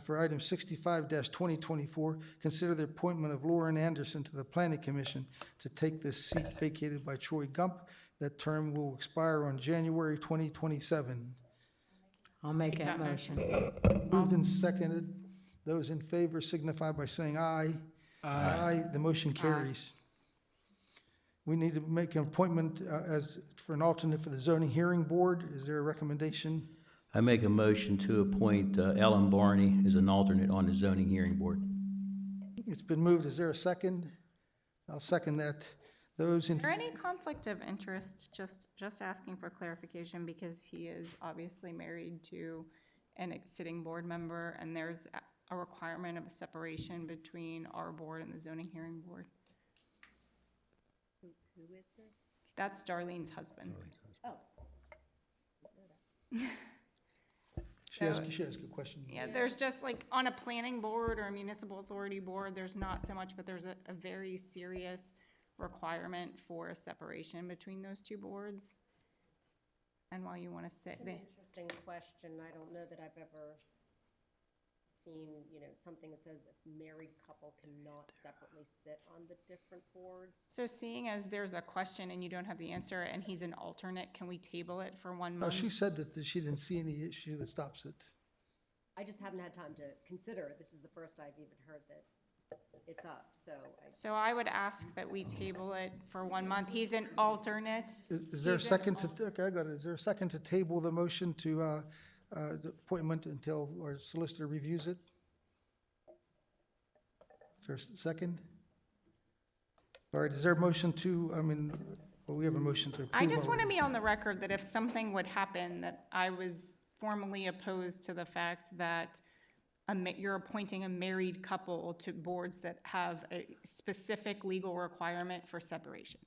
For item 65-2024, consider the appointment of Lauren Anderson to the Planning Commission to take this seat vacated by Troy Gump. That term will expire on January 2027. I'll make that motion. Moved and seconded. Those in favor signify by saying aye. Aye. The motion carries. We need to make an appointment for an alternate for the zoning hearing board. Is there a recommendation? I make a motion to appoint Ellen Barney as an alternate on the zoning hearing board. It's been moved. Is there a second? I'll second that. Those in, Is there any conflict of interest, just asking for clarification, because he is obviously married to an sitting board member, and there's a requirement of a separation between our board and the zoning hearing board. Who is this? That's Darlene's husband. Oh. she asked a question. Yeah, there's just like on a planning board or a municipal authority board, there's not so much, but there's a very serious requirement for a separation between those two boards. And while you want to say, It's an interesting question. I don't know that I've ever seen, something that says a married couple cannot separately sit on the different boards. so seeing as there's a question and you don't have the answer and he's an alternate, can we table it for 1 No, month? she said that she didn't see any issue that stops it. I just haven't had time to consider it. This is the first I've even heard that it's up, so. So I would ask that we table it for 1 month. He's an alternate. Is there a He's an second to, okay, I got it. Is there a second to table the motion to the appointment until our solicitor reviews it? Is there a second? All right, is there a motion we have a motion to approve. I just want to already. be on the record that if something would happen, that I was formally opposed to the fact that you're appointing a married couple to boards that have a specific legal requirement for separation.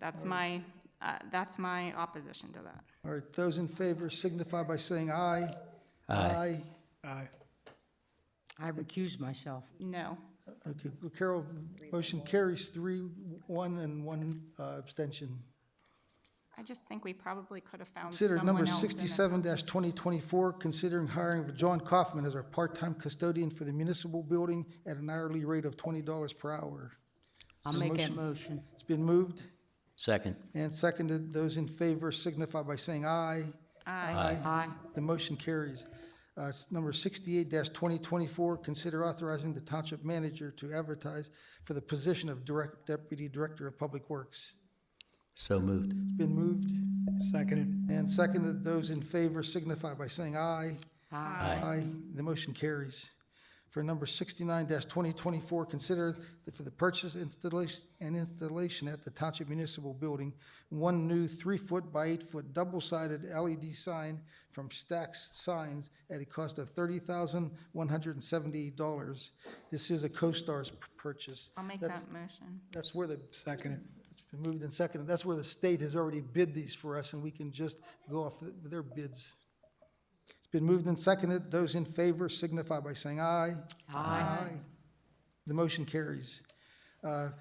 That's my opposition to that. All right, those in favor signify by saying aye. Aye. Aye. I recuse myself. No. Okay, Carol, motion carries 3-1 and 1 abstention. I just think we probably could have found Consider someone number else in it. 67-2024, considering hiring of John Kaufman as our part-time custodian for the municipal building at an hourly rate of $20 per hour. I'll make that motion. It's been moved Second. and seconded. Those in favor signify by saying aye. Aye. Aye. The motion carries. Number 68-2024, consider authorizing the township manager to advertise for the position of Deputy Director of Public Works. So moved. It's been moved. Seconded. And seconded. Those in favor signify by saying aye. Aye. The motion carries. For number 69-2024, consider for the purchase, installation at the Township Municipal Building, 1 new 3-foot by 8-foot double-sided LED sign from Stax Signs at a cost of $30,178. This is a CoStar's purchase. I'll make That's- that motion. That's where the. Seconded. It's been moved and seconded. That's where the state has already bid these for us, and we can just go off their bids. It's been moved and seconded. Those in favor signify by saying aye. Aye. The motion carries. For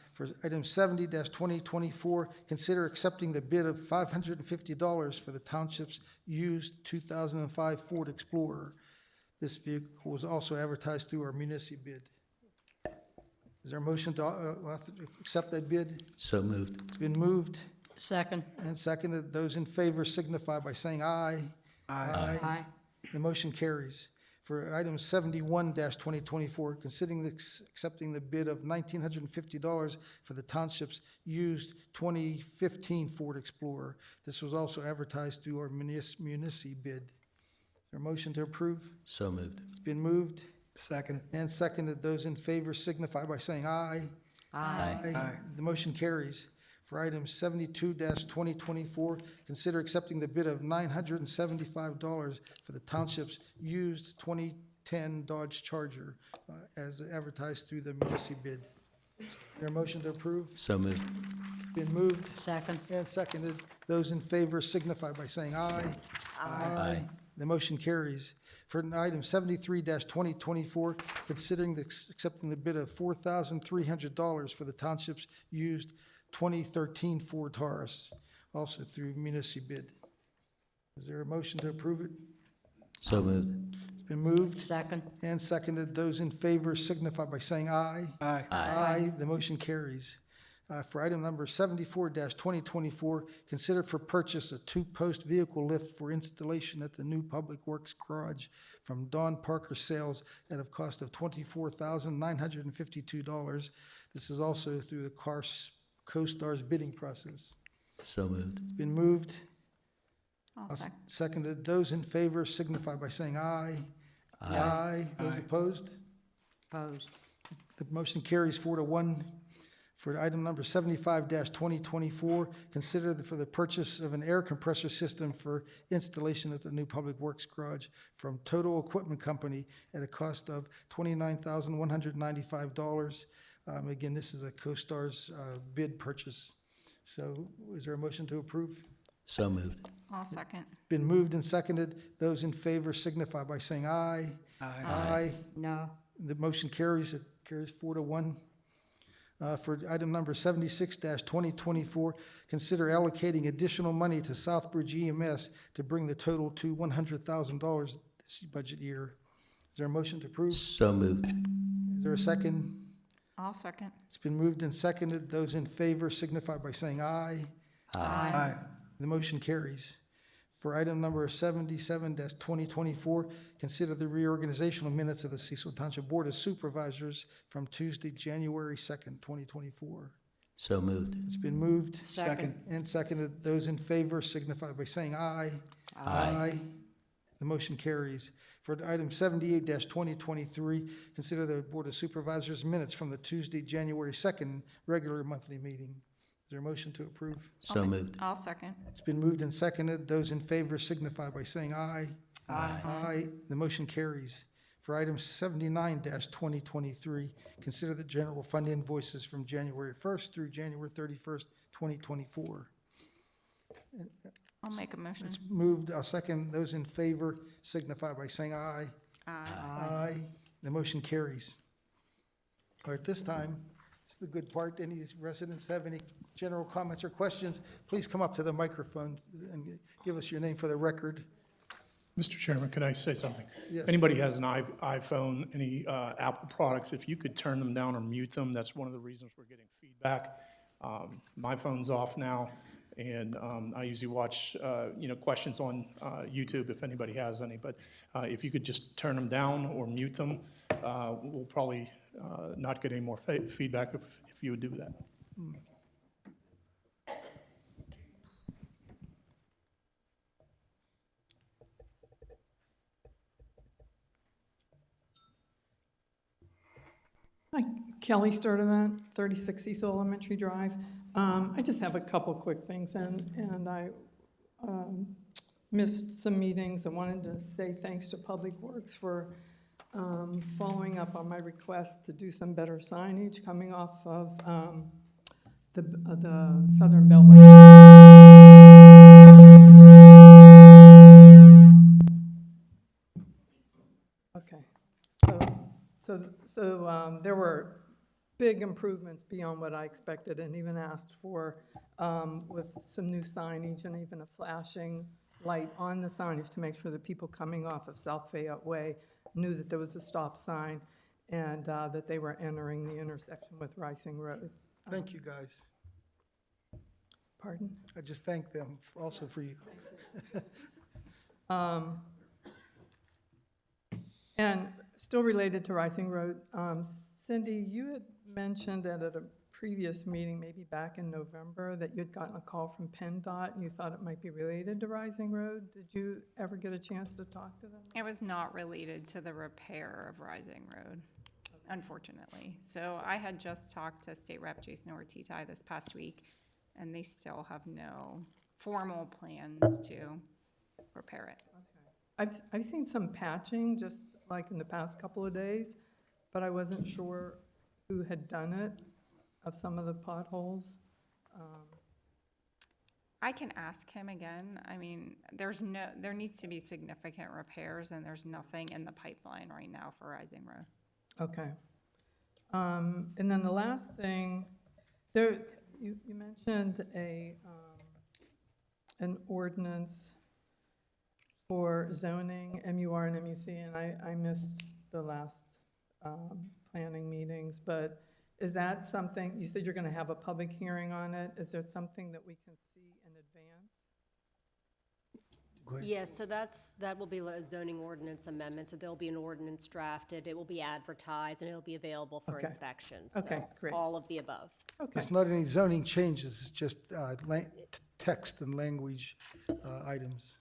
item 70-2024, consider accepting the bid of $550 for the township's used 2005 Ford Explorer. This vehicle was also advertised through our municipal bid. Is there a motion to accept that bid? So moved. It's been moved Second. and seconded. Those in favor signify by saying aye. Aye. The motion carries. For item 71-2024, considering accepting the bid of $1,950 for the township's used 2015 Ford Explorer. This was also advertised through our municipal bid. Is there a motion to approve? So moved. It's been moved. Second. And seconded. Those in favor signify by saying aye. Aye. The motion carries. For item 72-2024, consider accepting the bid of $975 for the township's used 2010 Dodge Charger as advertised through the municipal bid. Is there a motion to approve? So moved. It's been moved Second. and seconded. Those in favor signify by saying aye. Aye. The motion carries. For item 73-2024, considering accepting the bid of $4,300 for the township's used 2013 Ford Taurus, also through municipal bid. Is there a motion to approve it? So moved. It's been moved Second. and seconded. Those in favor signify by saying aye. Aye. The motion carries. For item number 74-2024, consider for purchase a two-post vehicle lift for installation at the new Public Works Garage from Dawn Parker Sales at a cost of $24,952. This is also through the CoStar's bidding process. So moved. It's been moved. I'll second. Seconded. Those in favor signify by saying aye. Aye. Those opposed? Opposed. The motion carries 4-1. For item number 75-2024, consider for the purchase of an air compressor system for installation at the new Public Works Garage from Total Equipment Company at a cost of $29,195. Again, this is a CoStar's bid purchase. So is there a motion to approve? So moved. I'll second. Been moved and seconded. Those in favor signify by saying aye. Aye. No. The motion carries. It carries 4-1. For item number 76-2024, consider allocating additional money to Southbridge EMS to bring the total to $100,000 this budget year. Is there a motion to approve? So moved. Is there a second? I'll second. It's been moved and seconded. Those in favor signify by saying aye. Aye. The motion carries. For item number 77-2024, consider the reorganizational minutes of the Cecil Township Board of Supervisors from Tuesday, January 2nd, 2024. So moved. It's been moved. Second. And seconded. Those in favor signify by saying aye. Aye. The motion carries. For item 78-2023, consider the Board of Supervisors minutes from the Tuesday, January 2nd, regular monthly meeting. Is there a motion to approve? So moved. I'll second. It's been moved and seconded. Those in favor signify by saying aye. Aye. The motion carries. For item 79-2023, consider the general fund invoices from January 1st through January 31st, 2024. I'll make a motion. It's moved. I'll second. Those in favor signify by saying aye. Aye. The motion carries. All right, this time, it's the good part. Any residents have any general comments or questions, please come up to the microphone and give us your name for the record. Mr. Chairman, could I say something? Yes. If anybody has an iPhone, any Apple products, if you could turn them down or mute them, that's one of the reasons we're getting feedback. My phone's off now, and I usually watch, questions on YouTube if anybody has any. But if you could just turn them down or mute them, we'll probably not get any more feedback if you would do that. Hi, Kelly Sturdivant, 36 Cecil Elementary Drive. I just have a couple quick things, and I missed some meetings. I wanted to say thanks to Public Works for following up on my request to do some better signage coming off of the Southern Beltway. Okay, so there were big improvements beyond what I expected and even asked for with some new signage and even a flashing light on the signage to make sure that people coming off of South Fayette Way knew that there was a stop sign and that they were entering the intersection with Rising Road. Thank you, guys. Pardon? I just thank them also for you. And still related to Rising Road, Cindy, you had mentioned that at a previous meeting, maybe back in November, that you'd gotten a call from PennDOT and you thought it might be related to Rising Road. Did you ever get a chance to talk to them? It was not related to the repair of Rising Road, unfortunately. So I had just talked to State Rep Jason Ortizai this past week, and they still have no formal plans to repair it. Okay. I've seen some patching just like in the past couple of days, but I wasn't sure who had done it of some of the potholes. I can ask him again. I mean, there needs to be significant repairs, and there's nothing in the pipeline right now for Rising Road. Okay. And then the last thing, you mentioned an ordinance for zoning, MUR and MUC, and I missed the last planning meetings, but Is that something, you said you're going to have a public hearing on it. Is there something that we can see in advance? Go ahead. Yes, so that will be a zoning ordinance amendment, so there'll be an ordinance drafted, it will be advertised, and it'll be available for Okay. inspection. Okay, So, great. all of the above. Okay, It's not any zoning changes, it's just text and language items.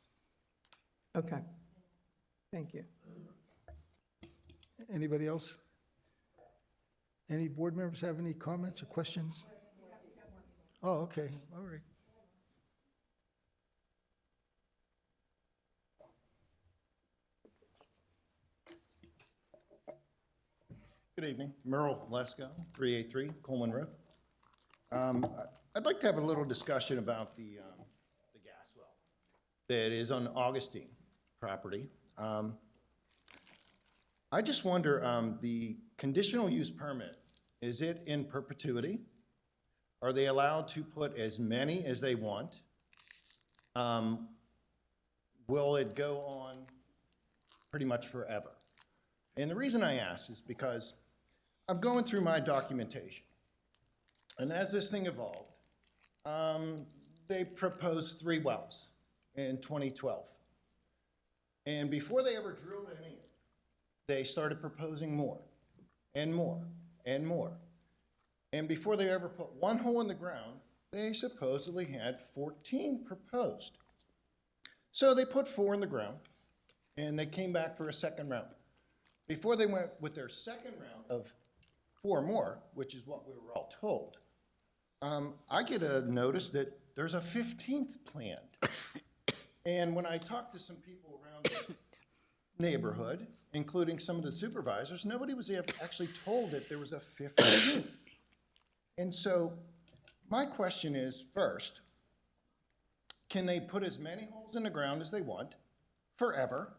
okay. Thank you. Anybody else? Any board members have any comments or questions? Oh, okay, all right. Good evening, Merle Lesko, 383 Coleman Road. I'd like to have a little discussion about the gas well that is on Augustine property. I just wonder, the conditional use permit, is it in perpetuity? Are they allowed to put as many as they want? Will it go on pretty much forever? And the reason I ask is because I'm going through my documentation. And as this thing evolved, they proposed 3 wells in 2012. And before they ever drilled any, they started proposing more and more and more. And before they ever put 1 hole in the ground, they supposedly had 14 proposed. So they put 4 in the ground, and they came back for a second round. Before they went with their second round of 4 more, which is what we were all told, I get a notice that there's a 15th planned. And when I talked to some people around the neighborhood, including some of the supervisors, nobody was actually told that there was a 15th. And so my question is, first, can they put as many holes in the ground as they want forever?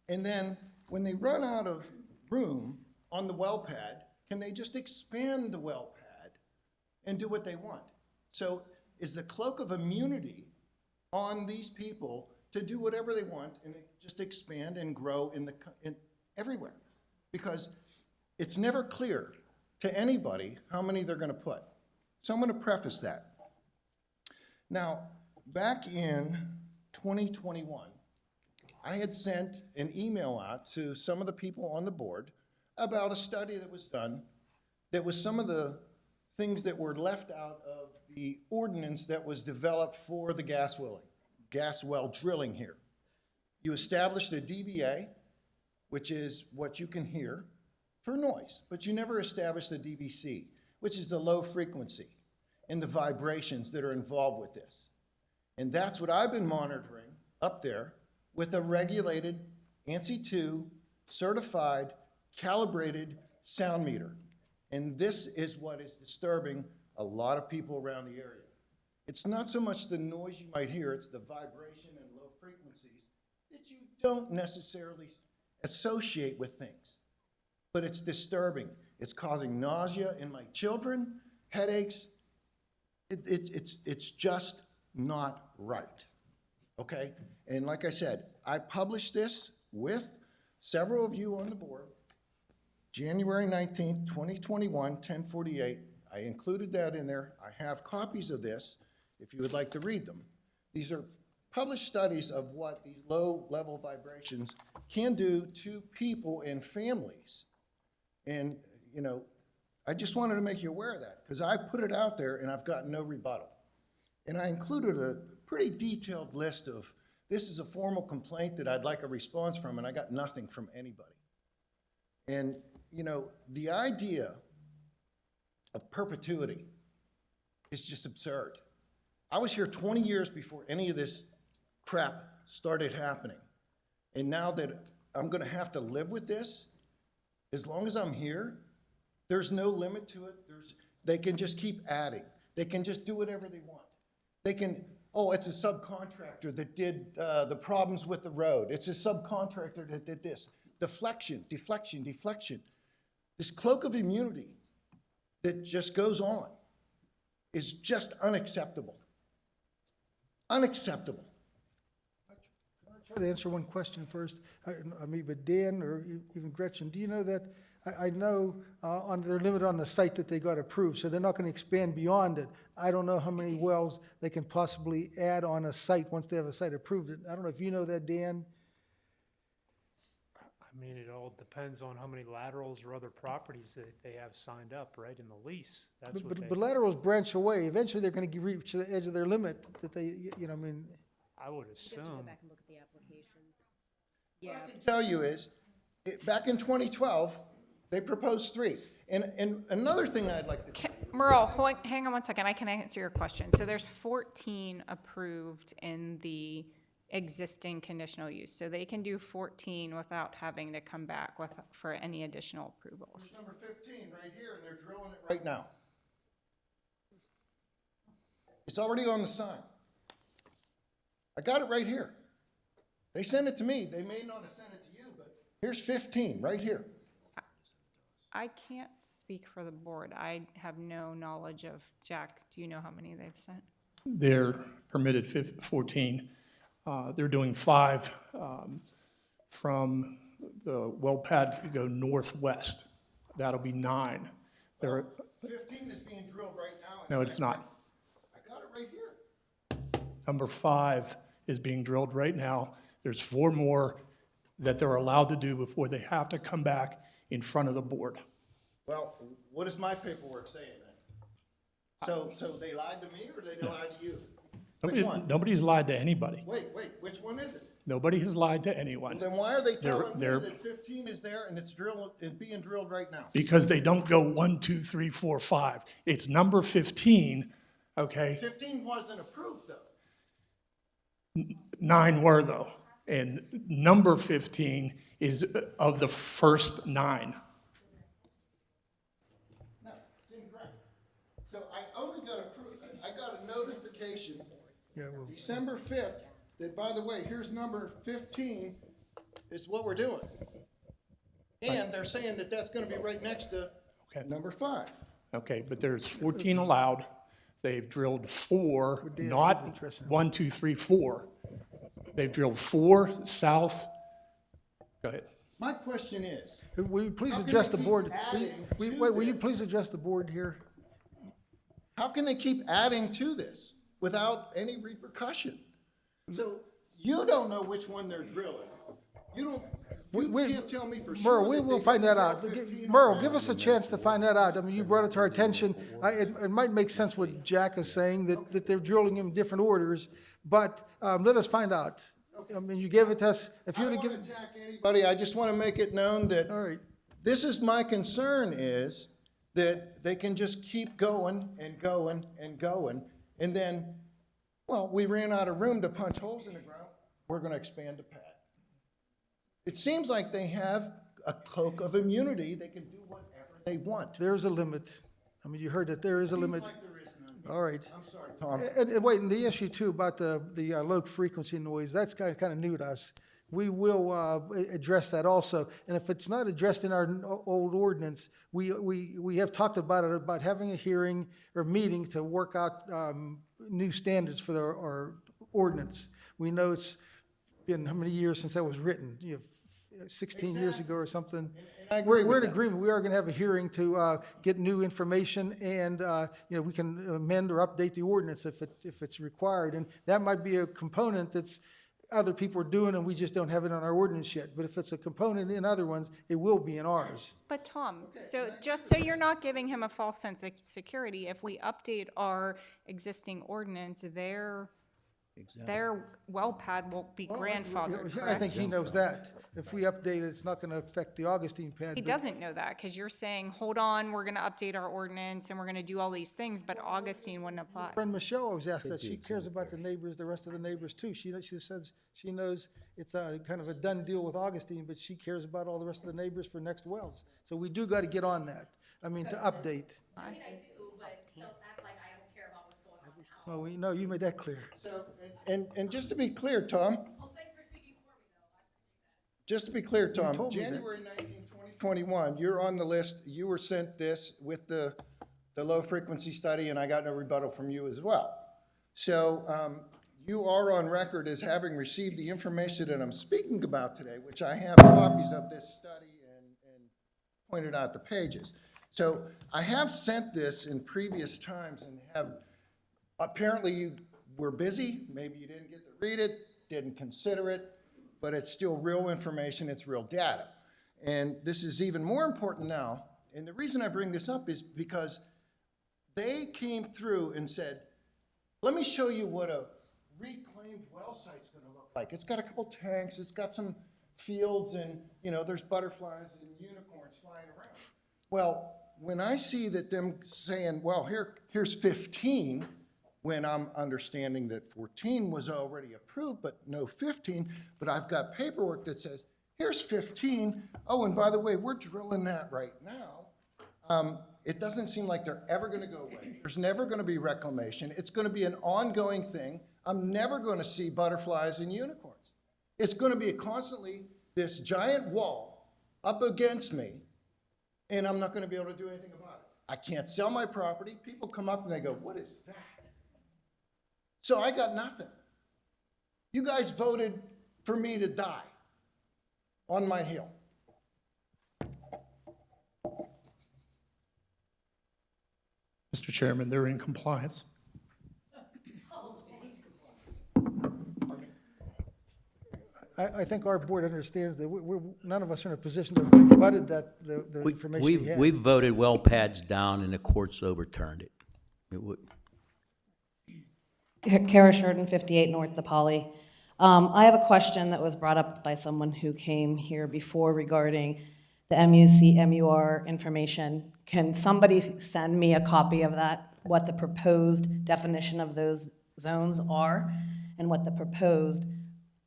And then when they run out of room on the well pad, can they just expand the well pad and do what they want? So is the cloak of immunity on these people to do whatever they want and just expand and grow in everywhere? Because it's never clear to anybody how many they're going to put. So I'm going to preface that. Now, back in 2021, I had sent an email out to some of the people on the board about a study that was done that was some of the things that were left out of the ordinance that was developed for the gas well drilling here. You established a DBA, which is what you can hear for noise, but you never established the DBC, which is the low frequency and the vibrations that are involved with this. And that's what I've been monitoring up there with a regulated ANSI 2 certified calibrated sound meter. And this is what is disturbing a lot of people around the area. It's not so much the noise you might hear, it's the vibration and low frequencies that you don't necessarily associate with things. But it's disturbing. It's causing nausea in my children, headaches. It's just not right, okay? And like I said, I published this with several of you on the board, January 19th, 2021, 10:48. I included that in there. I have copies of this if you would like to read them. These are published studies of what these low-level vibrations can do to people and families. And, you know, I just wanted to make you aware of that because I put it out there and I've gotten no rebuttal. And I included a pretty detailed list of, this is a formal complaint that I'd like a response from, and I got nothing from anybody. And, you know, the idea of perpetuity is just absurd. I was here 20 years before any of this crap started happening. And now that I'm gonna have to live with this, as long as I'm here, there's no limit to it. They can just keep adding. They can just do whatever they want. They can, oh, it's a subcontractor that did the problems with the road. It's a subcontractor that did this. Deflection, deflection, deflection. This cloak of immunity that just goes on is just unacceptable. Unacceptable. Try to answer one question first. I mean, but Dan or even Gretchen, do you know that I know on their limit on the site that they got approved, so they're not going to expand beyond it. I don't know how many wells they can possibly add on a site once they have a site approved. I don't know if you know that, Dan? I mean, it all depends on how many laterals or other properties that they have signed up, right, in the lease. That's what they, But laterals branch away. Eventually, they're going to reach the edge of their limit that they, you know, I mean, I would You have to assume. go back and look at the application. Yeah. What I can tell you is, back in 2012, they proposed 3. And another thing I'd like to tell you, Merle, hang on one second, I can answer your question. So there's 14 approved in the existing conditional use, so they can do 14 without having to come back for any additional approvals. it's number 15 right here, and they're drilling it right now. It's already on the sign. I got it right here. They sent it to me. They may not have sent it to you, but here's 15 right here. I can't speak for the board, I have no knowledge of, Jack, do you know how many they've sent? They're permitted 14. They're doing 5 from the well pad to go northwest. That'll be 9. There, 15 is being drilled right now. no, it's not. I got it right here. Number 5 is being drilled right now. There's 4 more that they're allowed to do before they have to come back in front of the board. Well, what does my paperwork say then? So they lied to me or they lied to you? Which one? Nobody's lied to anybody. Wait, which one is it? Nobody has lied to anyone. Then why are they telling me they're- that 15 is there and it's being drilled right now? Because they don't go 1, 2, 3, 4, 5. It's number 15, okay? 15 wasn't approved though. 9 were though. And number 15 is of the first 9. No, it's incorrect. So I got a notification, December 5th, that by the way, here's number 15, is what we're doing. And they're saying that that's gonna be right next to Okay. number 5. Okay, but there's 14 allowed. They've drilled 4, not 1, 2, 3, 4. They've drilled 4 south. Go ahead. My question is, will you please How can address they the keep board? adding to Wait, will you this? please address the board here? how can they keep adding to this without any repercussion? So you don't know which one they're drilling. You can't tell me for sure. Merle, we that will they find that drill out. 15 Merle, already. give us a chance to find that out. I mean, you brought it to our attention. It might make sense what Jack is saying, that they're drilling in different orders, but let us find out. I mean, you gave it to us, if you I would don't have want to given, attack anybody, I just want to make it known that all right. this is my concern is that they can just keep going and going and going, and then, well, we ran out of room to punch holes in the ground, we're going to expand the pad. It seems like they have a cloak of immunity, they can do whatever they want. There's a limit. I mean, you heard that there is a limit. Seems like there is none. All right. I'm sorry, Tom. And wait, and the issue too about the low frequency noise, that's kind of new to us. We will address that also. And if it's not addressed in our old ordinance, we have talked about it, about having a hearing or meeting to work out new standards for our ordinance. We know it's been how many years since that was written? 16 years ago or something. I agree We're with in that. agreement. We are going to have a hearing to get new information, and we can amend or update the ordinance if it's required. And that might be a component that's other people are doing, and we just don't have it on our ordinance yet. But if it's a component in other ones, it will be in ours. But Tom, so just so you're not giving him a false sense of security, if we update our existing ordinance, their well pad won't be grandfathered, I think correct? he knows that. If we update it, it's not going to affect the Augustine pad. He but- doesn't know that, because you're saying, hold on, we're gonna update our ordinance, and we're gonna do all these things, but Augustine wouldn't apply. Friend Michelle always asks that. She cares about the neighbors, the rest of the neighbors too. She says she knows it's a kind of a done deal with Augustine, but she cares about all the rest of the neighbors for next wells. So we do got to get on that. I mean, to update. I mean, I do, but don't act like I don't care about what's going on now. Well, we know you made that clear. So, and just to be clear, Tom, Well, thanks for speaking for me, though. I appreciate that. just to be clear, Tom, told me that. January 19, 2021, you're on the list, you were sent this with the low-frequency study, and I got no rebuttal from you as well. So you are on record as having received the information that I'm speaking about today, which I have copies of this study and pointed out the pages. So I have sent this in previous times and have, apparently you were busy, maybe you didn't get to read it, didn't consider it, but it's still real information, it's real data. And this is even more important now, and the reason I bring this up is because they came through and said, let me show you what a reclaimed well site's gonna look like. It's got a couple tanks, it's got some fields, and there's butterflies and unicorns flying around. Well, when I see that them saying, well, here's 15, when I'm understanding that 14 was already approved, but no 15, but I've got paperwork that says, here's 15. Oh, and by the way, we're drilling that right now. It doesn't seem like they're ever gonna go away. There's never gonna be reclamation. It's gonna be an ongoing thing. I'm never gonna see butterflies and unicorns. It's gonna be constantly this giant wall up against me, and I'm not gonna be able to do anything about it. I can't sell my property. People come up and they go, what is that? So I got nothing. You guys voted for me to die on my hill. Mr. Chairman, they're in compliance. I think our board understands that none of us are in a position to rebut that, the information we have. We've voted well pads down and the courts overturned it. Kara Sheridan, 58 North the Poly. I have a question that was brought up by someone who came here before regarding the MUC, MUR information. Can somebody send me a copy of that, what the proposed definition of those zones are, and what the proposed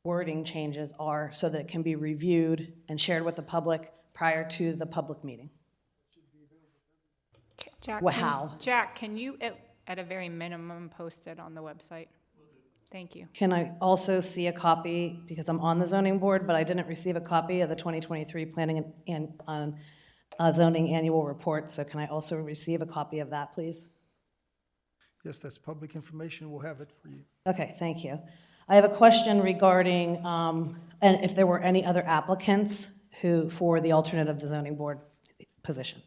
wording changes are, so that it can be reviewed and shared with the public prior to the public meeting? Jack, How? Jack, can you, at a very minimum, post it on the website? Thank you. Can I also see a copy, because I'm on the zoning board, but I didn't receive a copy of the 2023 Planning and Zoning Annual Report, so can I also receive a copy of that, please? Yes, that's public information. We'll have it for you. Okay, thank you. I have a question regarding, and if there were any other applicants for the alternate of the zoning board position.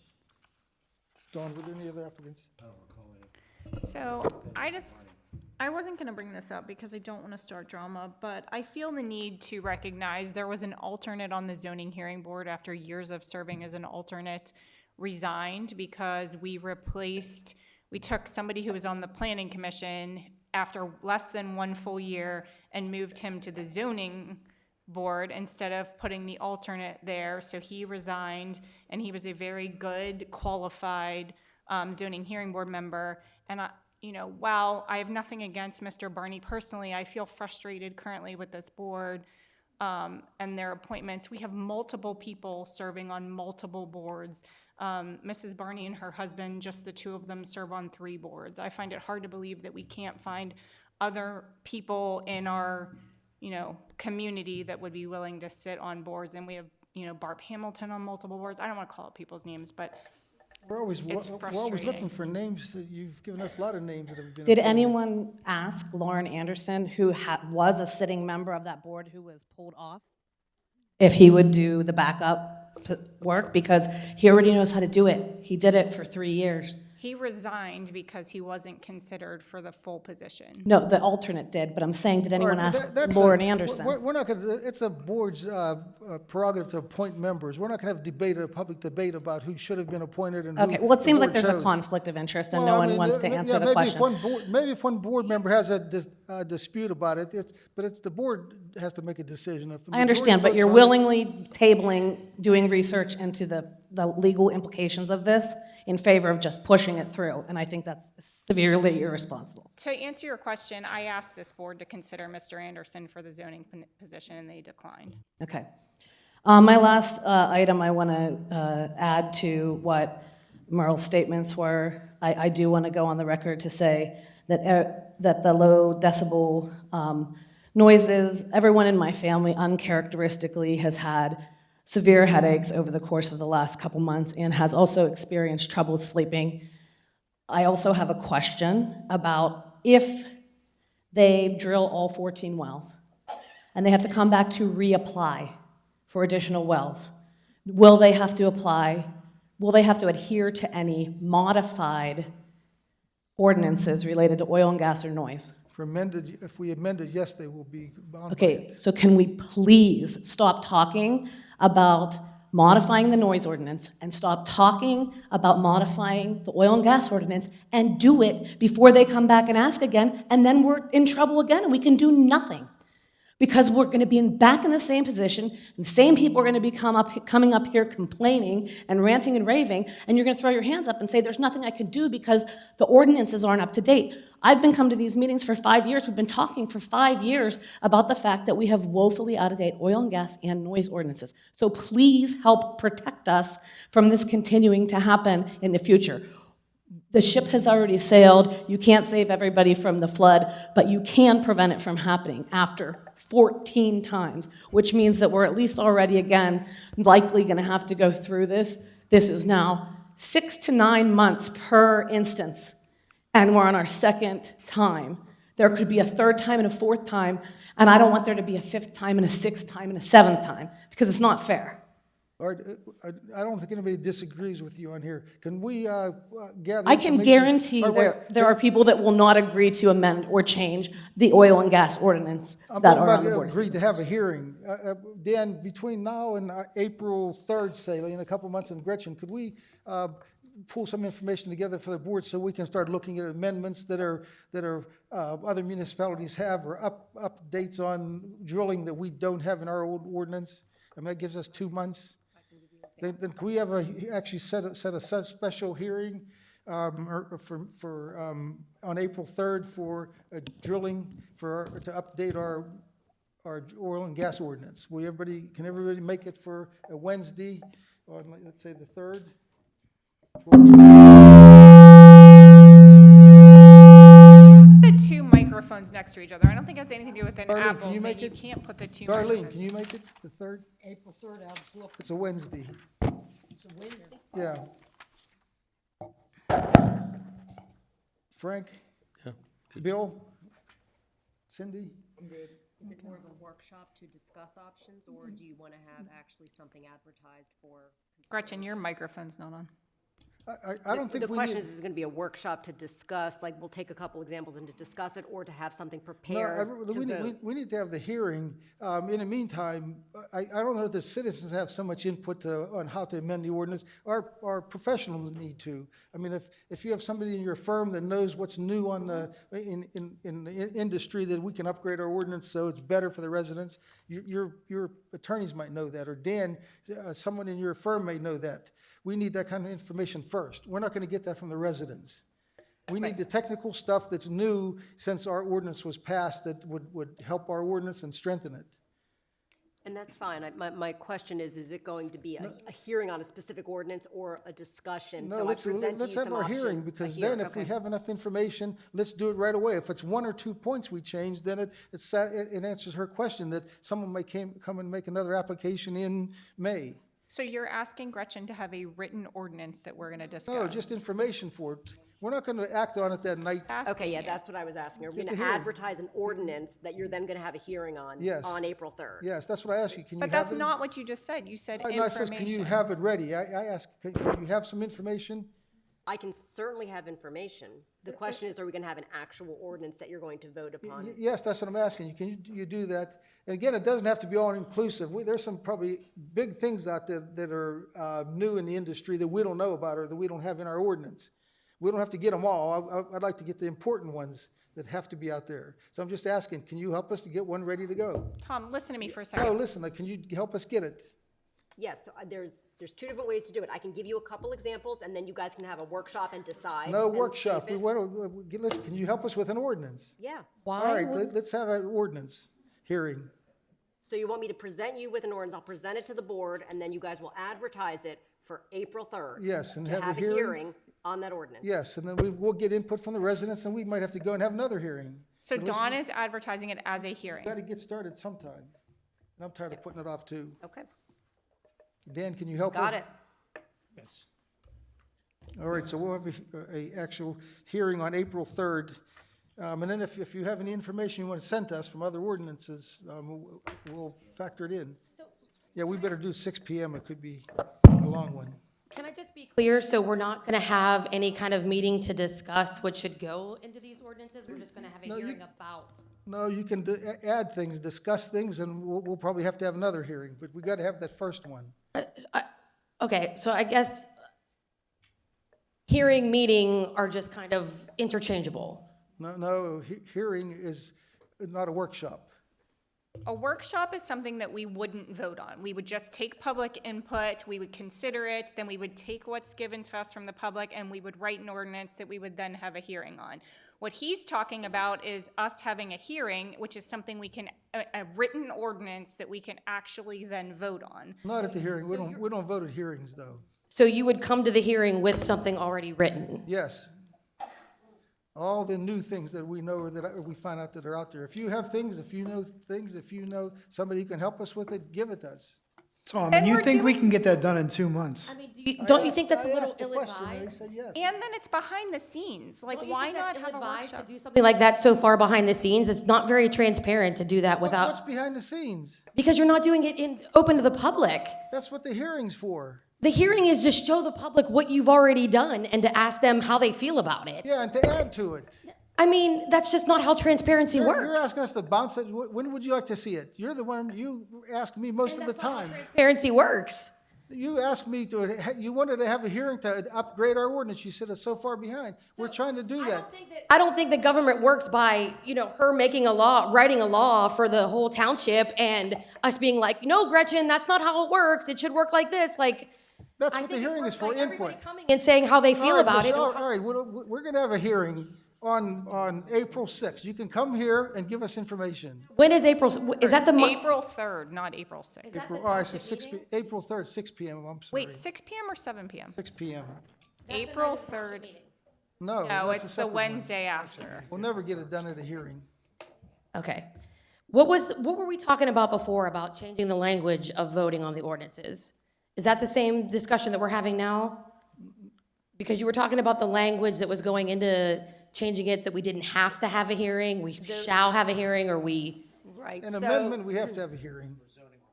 Dawn, were there any other applicants? So I wasn't going to bring this up because I don't want to start drama, but I feel the need to recognize there was an alternate on the zoning hearing board after years of serving as an alternate, resigned because we took somebody who was on the planning commission after less than 1 full year and moved him to the zoning board instead of putting the alternate there. So he resigned, and he was a very good, qualified zoning hearing board member. And while I have nothing against Mr. Barney personally, I feel frustrated currently with this board and their appointments. We have multiple people serving on multiple boards. Mrs. Barney and her husband, just the two of them, serve on 3 boards. I find it hard to believe that we can't find other people in our, community that would be willing to sit on boards. And we have, Barb Hamilton on multiple boards. I don't want to call out people's names, but We're always frustrating. looking for names. You've given us a lot of names that have been. Did anyone ask Lauren Anderson, who was a sitting member of that board who was pulled off, if he would do the backup work? Because he already knows how to do it. He did it for 3 years. he resigned because he wasn't considered for the full position. No, the alternate did, but I'm saying, did anyone ask Lauren Anderson? We're not going to, it's a board's prerogative to appoint members. We're not going to have a public debate about who should have been appointed and who Okay, well, it the seems like board there's a chose. conflict of interest and Well, no I one mean, wants to yeah, answer the maybe question. Maybe if one board member has a dispute about it, but it's the board has to make a decision. If the I understand, but majority you're votes on it- willingly tabling, doing research into the legal implications of this in favor of just pushing it through, and I think that's severely irresponsible. To answer your question, I asked this board to consider Mr. Anderson for the zoning position, and they declined. Okay. My last item I want to add to what Merle's statements were. I do want to go on the record to say that that the low decibel noises, everyone in my family uncharacteristically has had severe headaches over the course of the last couple months and has also experienced trouble sleeping. I also have a question about if they drill all 14 wells and they have to come back to reapply for additional wells, will they have to apply will they have to adhere to any modified ordinances related to oil and gas or noise? If we amended, yes, they will be bound by Okay, it. so can we please stop talking about modifying the noise ordinance and stop talking about modifying the oil and gas ordinance and do it before they come back and ask again, and then we're in trouble again and we can do nothing? Because we're going to be back in the same position, and the same people are going to be coming up here complaining and ranting and raving, and you're going to throw your hands up and say, there's nothing I can do because the ordinances aren't up to date. I've been coming to these meetings for 5 years. We've been talking for 5 years about the fact that we have woefully out-of-date oil and gas and noise ordinances. So please help protect us from this continuing to happen in the future. The ship has already sailed. You can't save everybody from the flood, but you can prevent it from happening after 14 times, which means that we're at least already, again, likely going to have to go through this. This is now 6 to 9 months per instance, and we're on our second time. There could be a third time and a fourth time, and I don't want there to be a fifth time and a sixth time and a seventh time, because it's not fair. I don't think anybody disagrees with you on here. Can we gather I can information? guarantee Or wait, there are people that will not agree to amend or change the oil and gas ordinance I'm that talking are on the about board. agreed to have a hearing. Dan, between now and April 3rd, say, in a couple months, and Gretchen, could we pull some information together for the board so we can start looking at amendments that are other municipalities have, or updates on drilling that we don't have in our old ordinance? I mean, that gives us 2 months. Then can we have actually set a special hearing on April 3rd for drilling to update our oil and gas ordinance? Can everybody make it for a Wednesday on, let's say, the 3rd? The two microphones next to each other. I don't think it has anything to do with an Darlene, Apple can you thing. make You it? can't put the two Darlene, microphones. can you make it the 3rd? April 3rd, I'll look. It's a Wednesday. It's a Wednesday. Yeah. Frank? Yeah. Bill? Cindy? Is it more of a workshop to discuss options, or do you want to have actually something advertised for? Gretchen, your microphone's not on. I don't think The we question need- is it going to be a workshop to discuss, like, we'll take a couple examples and to discuss it, or to have something No, prepared to vote? we need to have the hearing. In the meantime, I don't know if the citizens have so much input on how to amend the ordinance. Our professionals need to. I mean, if you have somebody in your firm that knows what's new in the industry, that we can upgrade our ordinance so it's better for the residents, your attorneys might know that, or Dan, someone in your firm may know that. We need that kind of information first. We're not going to get that from the residents. We need the technical stuff that's new since our ordinance was passed that would help our ordinance and strengthen it. And that's fine. My question is it going to be a hearing on a specific ordinance or a discussion? No, So I let's present to you have some our hearing, options. A because hearing, then if we okay. have enough information, let's do it right away. If it's 1 or 2 points we change, then it answers her question that someone may come and make another application in May. So you're asking Gretchen to have a written ordinance that we're going to discuss? No, just information for it. We're not going to act on it that night. Okay, yeah, that's what I was asking. Are we Just going a to hearing. advertise an ordinance that you're then going to have a hearing on? Yes. On April 3rd? Yes, that's what I asked you. Can you But have that's it? not what you just said. You said I said, can you information. have it ready? I asked, can you have some information? I can certainly have information. The question is, are we going to have an actual ordinance that you're going to vote upon? Yes, that's what I'm asking you. Can you do that? And again, it doesn't have to be all inclusive. There's some probably big things out there that are new in the industry that we don't know about or that we don't have in our ordinance. We don't have to get them all. I'd like to get the important ones that have to be out there. So I'm just asking, can you help us to get one ready to go? Tom, listen to me for a No, second. listen, can you help us get it? Yes, so there's 2 different ways to do it. I can give you a couple examples, and then you guys can have a workshop and decide. No and workshop. if it's- Listen, can you help us with an ordinance? Yeah. All right, let's have an ordinance hearing. So you want me to present you with an ordinance, I'll present it to the board, and then you guys will advertise it for April 3rd. Yes, and to have a have a hearing? hearing on that ordinance. Yes, and then we'll get input from the residents, and we might have to go and have another hearing. So But let's- Dawn is advertising it as a hearing. Got to get started sometime. And I'm tired of putting it off, too. Okay, Dan, can you help? got her? it. Yes. All right, so we'll have a actual hearing on April 3rd. And then if you have any information you want to send to us from other ordinances, we'll factor it in. Yeah, we better do 6 PM. It could be a long one. Can I just be clear, so we're not gonna have any kind of meeting to discuss what should go into these ordinances? We're just gonna have a No, you- hearing about? No, you can add things, discuss things, and we'll probably have to have another hearing, but we got to have that first one. Okay, so I guess hearing, meeting are just kind of interchangeable. No, hearing is not a workshop. A workshop is something that we wouldn't vote on. We would just take public input, we would consider it, then we would take what's given to us from the public, and we would write an ordinance that we would then have a hearing on. What he's talking about is us having a hearing, which is something we can, a written ordinance that we can actually then vote on. Not at the hearing. We don't vote at hearings, though. So you would come to the hearing with something already written? Yes. All the new things that we know or that we find out that are out there. If you have things, if you know things, if you know somebody who can help us with it, give it to us. Tom, And you we're think we doing- can get that done in 2 months? I mean, don't you think that's a I little asked the question, and they ill-advised? said yes. And then it's behind the scenes, like, Don't you why think not that's have a ill-advised workshop? to do something like that so far behind the scenes? It's not very transparent to do that What's without, behind the scenes? because you're not doing it open to the public. That's what the hearing's for. The hearing is to show the public what you've already done and to ask them how they feel about it. Yeah, and to add to it. I mean, that's just not how transparency You're works. asking us to bounce it. When would you like to see it? You're the one, you ask me most of the time. Transparency works. You asked me you wanted to have a hearing to upgrade our ordinance. You said it's so far behind. We're trying to do that. I don't think the government works by, her making a law, writing a law for the whole township and us being like, no, Gretchen, that's not how it works. It should work like this. Like, That's I what the think it hearing is works for, by everybody input. coming and saying how they feel All right, about it. All right, we're going to have a hearing on April 6th. You can come here and give us information. When is April, is that the month? April 3rd, not April 6th. I said April 3rd, 6 p.m., I'm sorry. Wait, 6 PM or 7 PM? 6 p.m. April 3rd. No. No, that's a it's the separate one. Wednesday after. We'll never get it done at a hearing. Okay. What were we talking about before about changing the language of voting on the ordinances? Is that the same discussion that we're having now? Because you were talking about the language that was going into changing it, that we didn't have to have a hearing, we shall have a hearing, or we... Right, An so amendment, we have to have a hearing.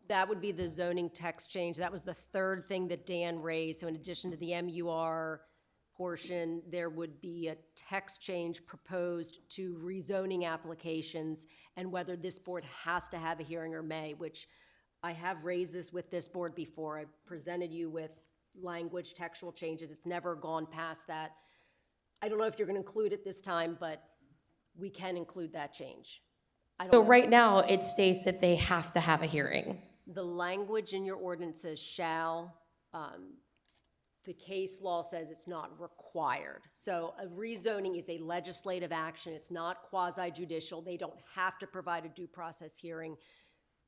that would be the zoning text change. That was the third thing that Dan raised. So in addition to the MUR portion, there would be a text change proposed to rezoning applications and whether this board has to have a hearing or may, which I have raised this with this board before. I presented you with language, textual changes. It's never gone past that. I don't know if you're going to include it this time, but we can include that change. I don't So know. right now, it states that they have to have a hearing. The language in your ordinance says shall. The case law says it's not required. So a rezoning is a legislative action. It's not quasi-judicial. They don't have to provide a due process hearing.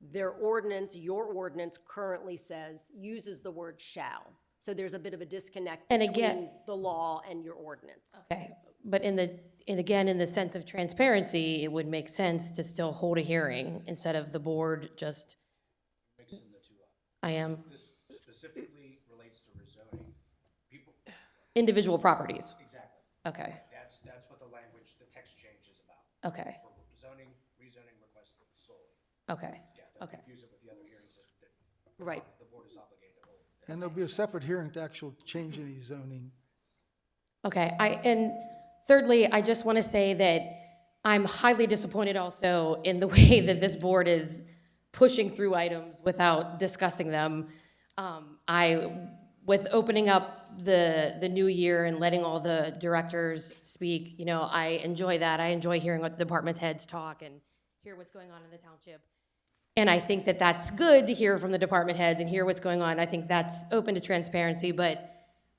Their ordinance, your ordinance currently uses the word shall. So there's a bit of a disconnect And between again- the law and your ordinance. Okay, but again, in the sense of transparency, it would make sense to still hold a hearing instead of the board just, Mixing the two up. I am, This specifically relates to rezoning. People, individual properties. exactly. Okay, That's what the language, the text change is about. okay, For zoning, rezoning requests solely. okay, Yeah, don't okay. confuse it with the other hearings that Right. the board is obligated to hold. And there'll be a separate hearing to actual change any zoning. Okay, and thirdly, I just want to say that I'm highly disappointed also in the way that this board is pushing through items without discussing them. With opening up the new year and letting all the directors speak, I enjoy that. I enjoy hearing what the department heads talk and hear what's going on in the township. And I think that that's good to hear from the department heads and hear what's going on. I think that's open to transparency, but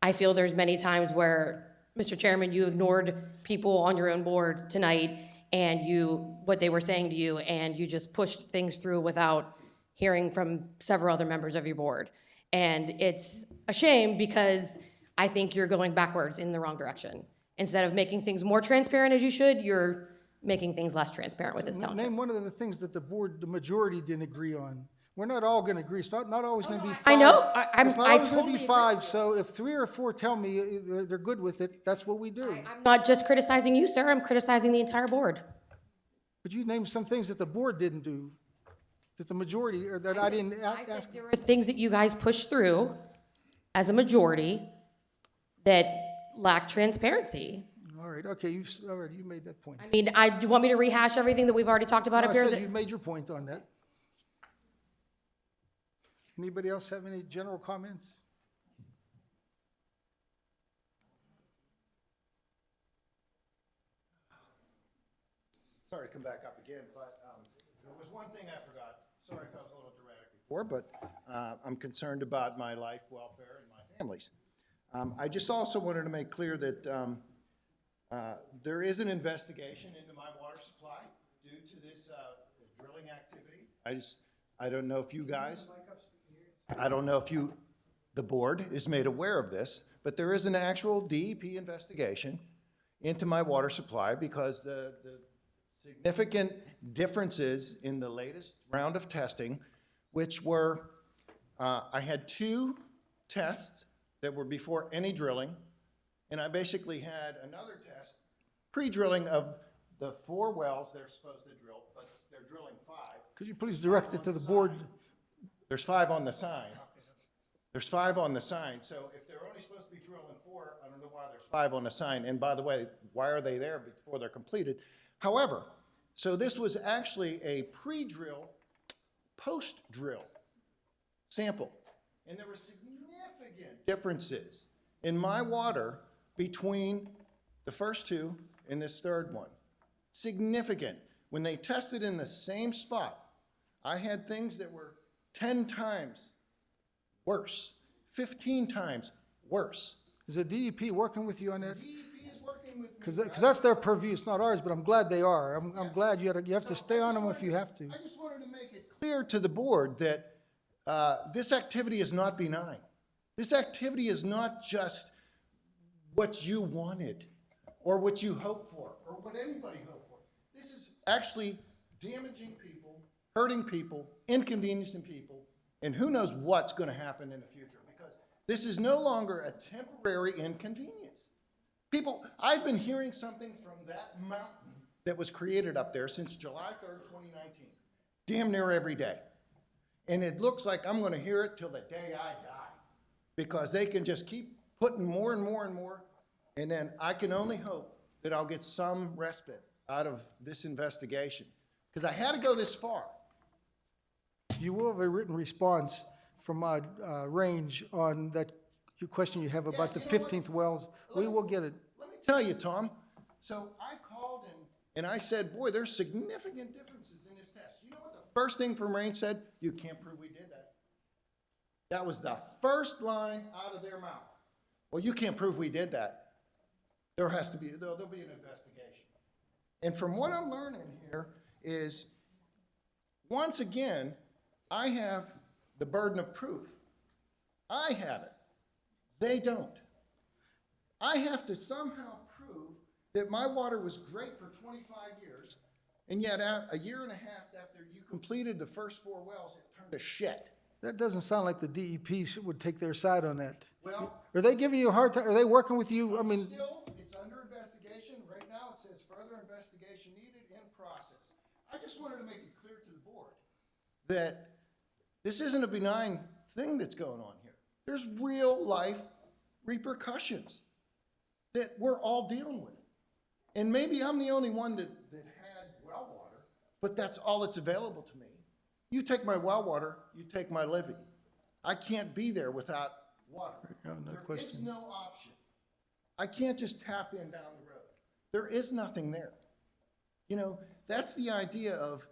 I feel there's many times where, Mr. Chairman, you ignored people on your own board tonight and what they were saying to you, and you just pushed things through without hearing from several other members of your board. And it's a shame because I think you're going backwards in the wrong direction. Instead of making things more transparent as you should, you're making things less transparent with this township. Name one of the things that the majority didn't agree on. We're not all going to agree. It's not always going to be five. I know. It's not I always going totally to agree be five, so if 3 or 4 tell me they're good with it, that's what we do. I'm not just criticizing you, sir, I'm criticizing the entire board. But you named some things that the board didn't do, that the majority, or that I didn't I said ask. there were things that you guys pushed through as a majority that lack transparency. All right, okay, all right, you made that point. I mean, do you want me to rehash everything that we've already talked about No, up I here? said you made your point on that. Anybody else have any general comments? Sorry to come back up again, but there was one thing I forgot. Sorry if I was a little dramatic before, but I'm concerned about my life, welfare, and my family's. I just also wanted to make clear that there is an investigation into my water supply due to this drilling activity. I don't know if you guys, I don't know if the board is made aware of this, but there is an actual DEP investigation into my water supply because the significant differences in the latest round of testing, which were, I had 2 tests that were before any drilling, and I basically had another test, pre-drilling of the 4 wells they're supposed to drill, but they're drilling 5. Could you please direct it to the board? There's 5 on the sign. There's 5 on the sign, so if they're only supposed to be drilling 4, I don't know why there's 5 on the sign, and by the way, why are they there before they're completed? However, so this was actually a pre-drill, post-drill sample, and there were significant differences in my water between the first 2 and this 3rd one. Significant. When they tested in the same spot, I had things that were 10 times worse, 15 times worse. Is the DEP working with you on that? DEP is working with me. Because that's their purview, it's not ours, but I'm glad they are. I'm glad you have to stay on them if you have to. I just wanted to make it clear to the board that this activity is not benign. This activity is not just what you wanted or what you hoped for or what anybody hoped for. This is actually damaging people, hurting people, inconveniencing people, and who knows what's going to happen in the future, because this is no longer a temporary inconvenience. People, I've been hearing something from that mountain that was created up there since July 3rd, 2019, damn near every day. And it looks like I'm going to hear it till the day I die, because they can just keep putting more and more and more, and then I can only hope that I'll get some respite out of this investigation, because I had to go this far. You will have a written response from Range on that your question you have about the 15th wells. We will get it. Let me tell you, Tom. So I called and I said, boy, there's significant differences in this test. You know what the first thing from Range said? You can't prove we did that. That was the first line out of their mouth. Well, you can't prove we did that. There'll be an investigation. And from what I'm learning here is, once again, I have the burden of proof. I have it. They don't. I have to somehow prove that my water was great for 25 years, and yet a year and a half after you completed the first 4 wells, it turned to shit. That doesn't sound like the DEP would take their side on that. Well, Are they giving you a hard time? Are they working with you? I mean, still, it's under investigation. Right now, it says further investigation needed in process. I just wanted to make it clear to the board that this isn't a benign thing that's going on here. There's real life repercussions that we're all dealing with. And maybe I'm the only one that had well water, but that's all that's available to me. You take my well water, you take my living. I can't be there without water. No There is no option. I can't just tap in down the road. There is nothing there. You know, that's the idea of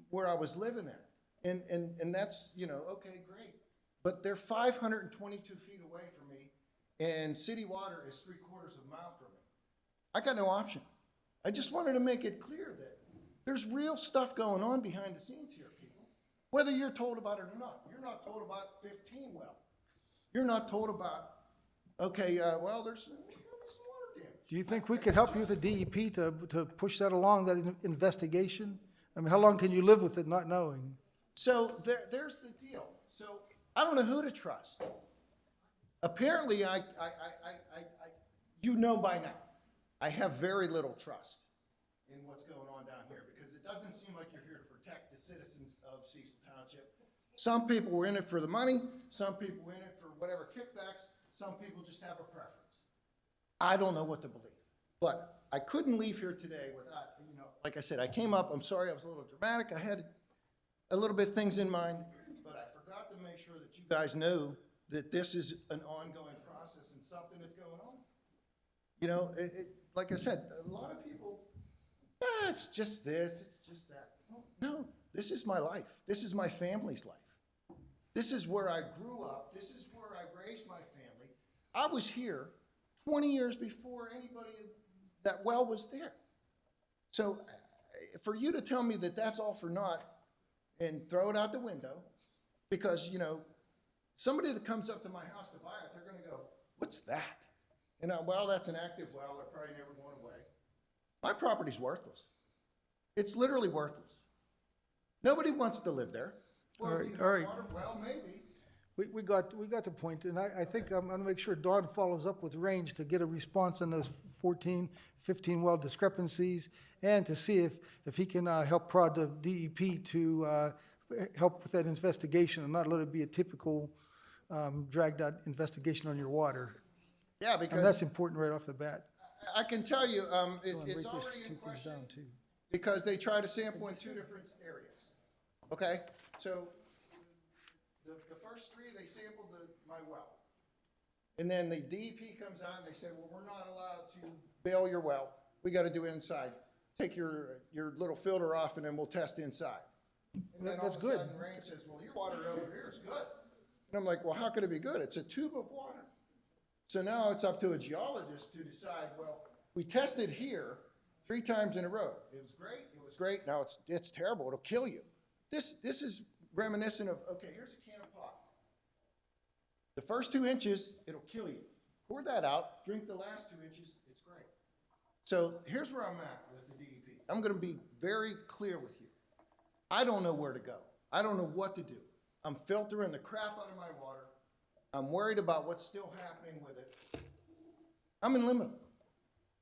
where I was living at. And that's, you know, okay, great. But they're 522 feet away from me, and city water is 3/4 of a mile from me. I got no option. I just wanted to make it clear that there's real stuff going on behind the scenes here, people. Whether you're told about it or not. You're not told about 15 well. You're not told about, okay, well, there's some water damage. do you think we could help you with the DEP to push that along, that investigation? I mean, how long can you live with it not knowing? So there's the deal. So I don't know who to trust. Apparently, you know by now, I have very little trust in what's going on down here, because it doesn't seem like you're here to protect the citizens of Cecil Township. Some people were in it for the money. Some people were in it for whatever kickbacks. Some people just have a preference. I don't know what to believe. But I couldn't leave here today without, like I said, I came up, I'm sorry I was a little dramatic. I had a little bit of things in mind, but I forgot to make sure that you guys know that this is an ongoing process and something that's going on. Like I said, a lot of people, it's just this, it's just that. No, this is my life. This is my family's life. This is where I grew up. This is where I raised my family. I was here 20 years before anybody, that well was there. So for you to tell me that that's all for naught and throw it out the window, because, somebody that comes up to my house to buy it, they're going to go, what's that? Well, that's an active well. They're probably never going away. My property's worthless. It's literally worthless. Nobody wants to live there. Well, All right, do you all have right. water? Well, maybe. We got the point, and I think I'm gonna make sure Dawn follows up with Range to get a response on those 14, 15 well discrepancies, and to see if he can help prod the DEP to help with that investigation and not let it be a typical dragged out investigation on your water. Yeah, And because that's important right off the bat. I can tell you, Go it's on, break those already in two things question down, too. because they try to sample in two different areas. Okay, so the first three, they sampled my well. And then the DEP comes out and they say, well, we're not allowed to bail your well. We got to do it inside. Take your little filter off and then we'll test inside. And then That's all good. of a sudden, Rain says, well, your water over here is good. And I'm like, well, how could it be good? It's a tube of water. So now it's up to a geologist to decide, well, we tested here 3 times in a row. It was great. Now it's terrible. It'll kill you. This is reminiscent of, okay, here's a can of pop. The first 2 inches, it'll kill you. Pour that out, drink the last 2 inches, it's great. So here's where I'm at with the DEP. I'm gonna be very clear with you. I don't know where to go. I don't know what to do. I'm filtering the crap out of my water. I'm worried about what's still happening with it. I'm in limbo.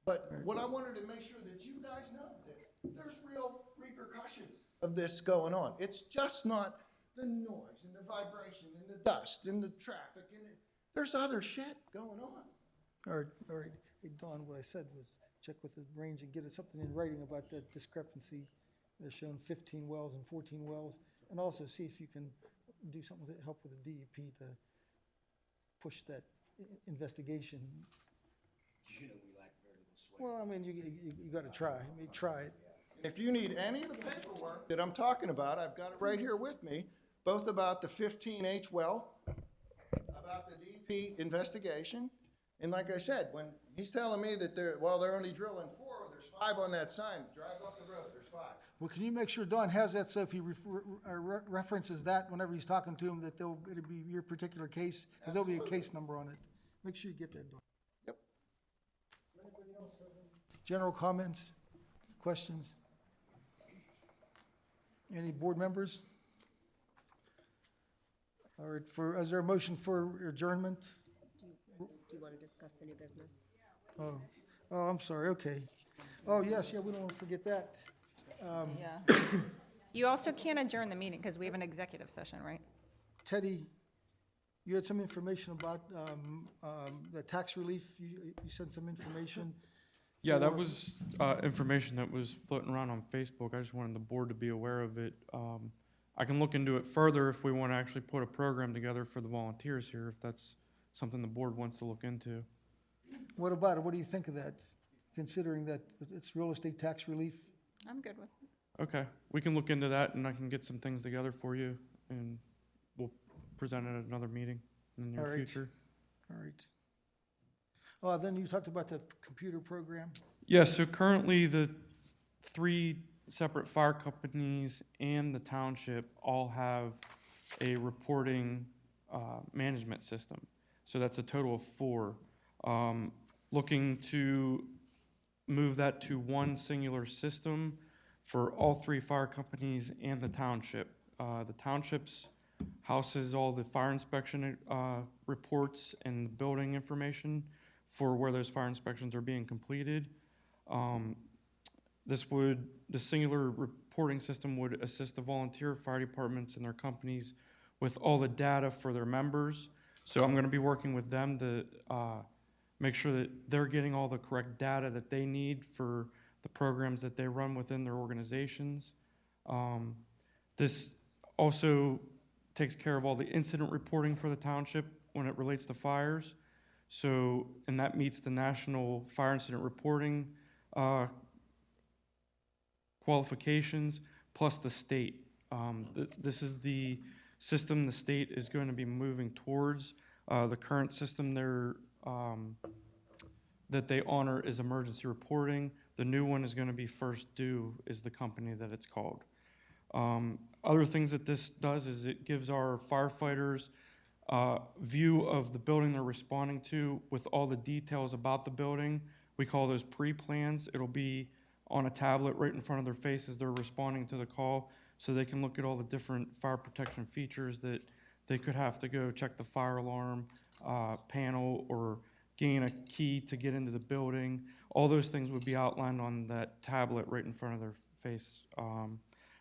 But what I wanted to make sure that you guys know, that there's real repercussions of this going on. It's just not the noise and the vibration and the dust and the traffic there's other shit going on. All right. Hey, Dawn, what I said was check with the Range and get us something in writing about that discrepancy. They're showing 15 wells and 14 wells, and also see if you can do something to help with the DEP to push that investigation. We lack variable sway. Well, I mean, you got to try. I mean, try it. If you need any of the paperwork that I'm talking about, I've got it right here with me, both about the 15H well, about the DEP investigation, and like I said, when he's telling me that they're only drilling 4, there's 5 on that sign. Drive up the road, there's 5. Well, can you make sure Dawn has that, so if he references that whenever he's talking to him, that it'll be your particular case, because there'll be a case number on it. Make sure you get that, Dawn. Yep. General comments, questions? Any board members? All right, is there a motion for adjournment? Do you want to discuss the new business? Oh, I'm sorry, okay. Oh, yes, we don't want to forget that. Yeah. You also can't adjourn the meeting because we have an executive session, right? Teddy, you had some information about the tax relief. You sent some information. Yeah, that was information that was floating around on Facebook. I just wanted the board to be aware of it. I can look into it further if we want to actually put a program together for the volunteers here, if that's something the board wants to look into. What about it? What do you think of that, considering that it's real estate tax relief? I'm good with it. Okay, we can look into that and I can get some things together for you and we'll present it at another meeting in the All near right. future. All right. Then you talked about the computer program. Yeah, so currently the 3 separate fire companies and the township all have a reporting management system. So that's a total of 4. Looking to move that to one singular system for all 3 fire companies and the township. The township's houses all the fire inspection reports and the building information for where those fire inspections are being completed. The singular reporting system would assist the volunteer fire departments and their companies with all the data for their members, So I'm gonna be working with them to make sure that they're getting all the correct data that they need for the programs that they run within their organizations. This also takes care of all the incident reporting for the township when it relates to fires. So, and that meets the national fire incident reporting qualifications, plus the state. This is the system the state is going to be moving towards. The current system that they honor is emergency reporting. The new one is going to be First Due, is the company that it's called. Other things that this does is it gives our firefighters view of the building they're responding to with all the details about the building. We call those pre-plans. It'll be on a tablet right in front of their face as they're responding to the call, so they can look at all the different fire protection features that they could have to go check the fire alarm panel or gain a key to get into the building. All those things would be outlined on that tablet right in front of their face.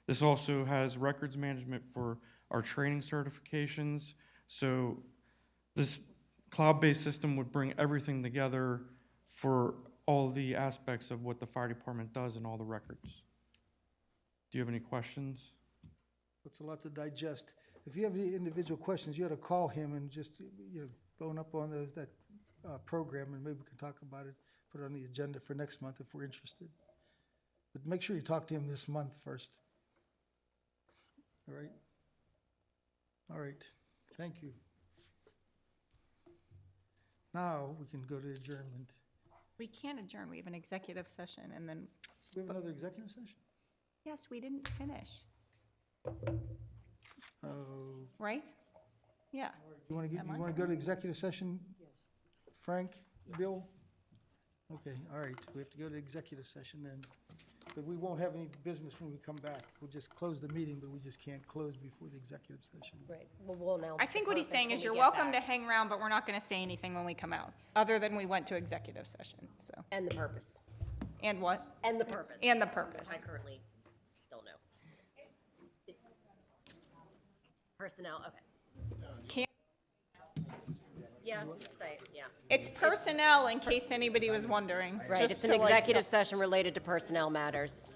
This also has records management for our training certifications. So this cloud-based system would bring everything together for all the aspects of what the fire department does and all the records. Do you have any questions? It's a lot to digest. If you have any individual questions, you ought to call him and just, phone up on that program, and maybe we can talk about it, put it on the agenda for next month if we're interested. But make sure you talk to him this month first. All right? All right, thank you. Now, we can go to adjournment. We can't adjourn, we have an executive session, and then, We have another executive session? yes, we didn't finish, Oh, right? Yeah. you want to Am I? go to executive session? Yes. Frank, Bill? Okay, all right, we have to go to executive session then. But we won't have any business when we come back. We'll just close the meeting, but we just can't close before the executive session. Right, well, we'll announce I think what he's saying is you're welcome to hang around, but we're not gonna say anything when we come out, other than we went to executive session, so. And the purpose. And what? And the purpose. And the purpose. I currently don't know. Personnel, okay. Can't, Yeah, just say, yeah. it's personnel, in case anybody was wondering. Right, just it's an to, like, executive session related to personnel matters.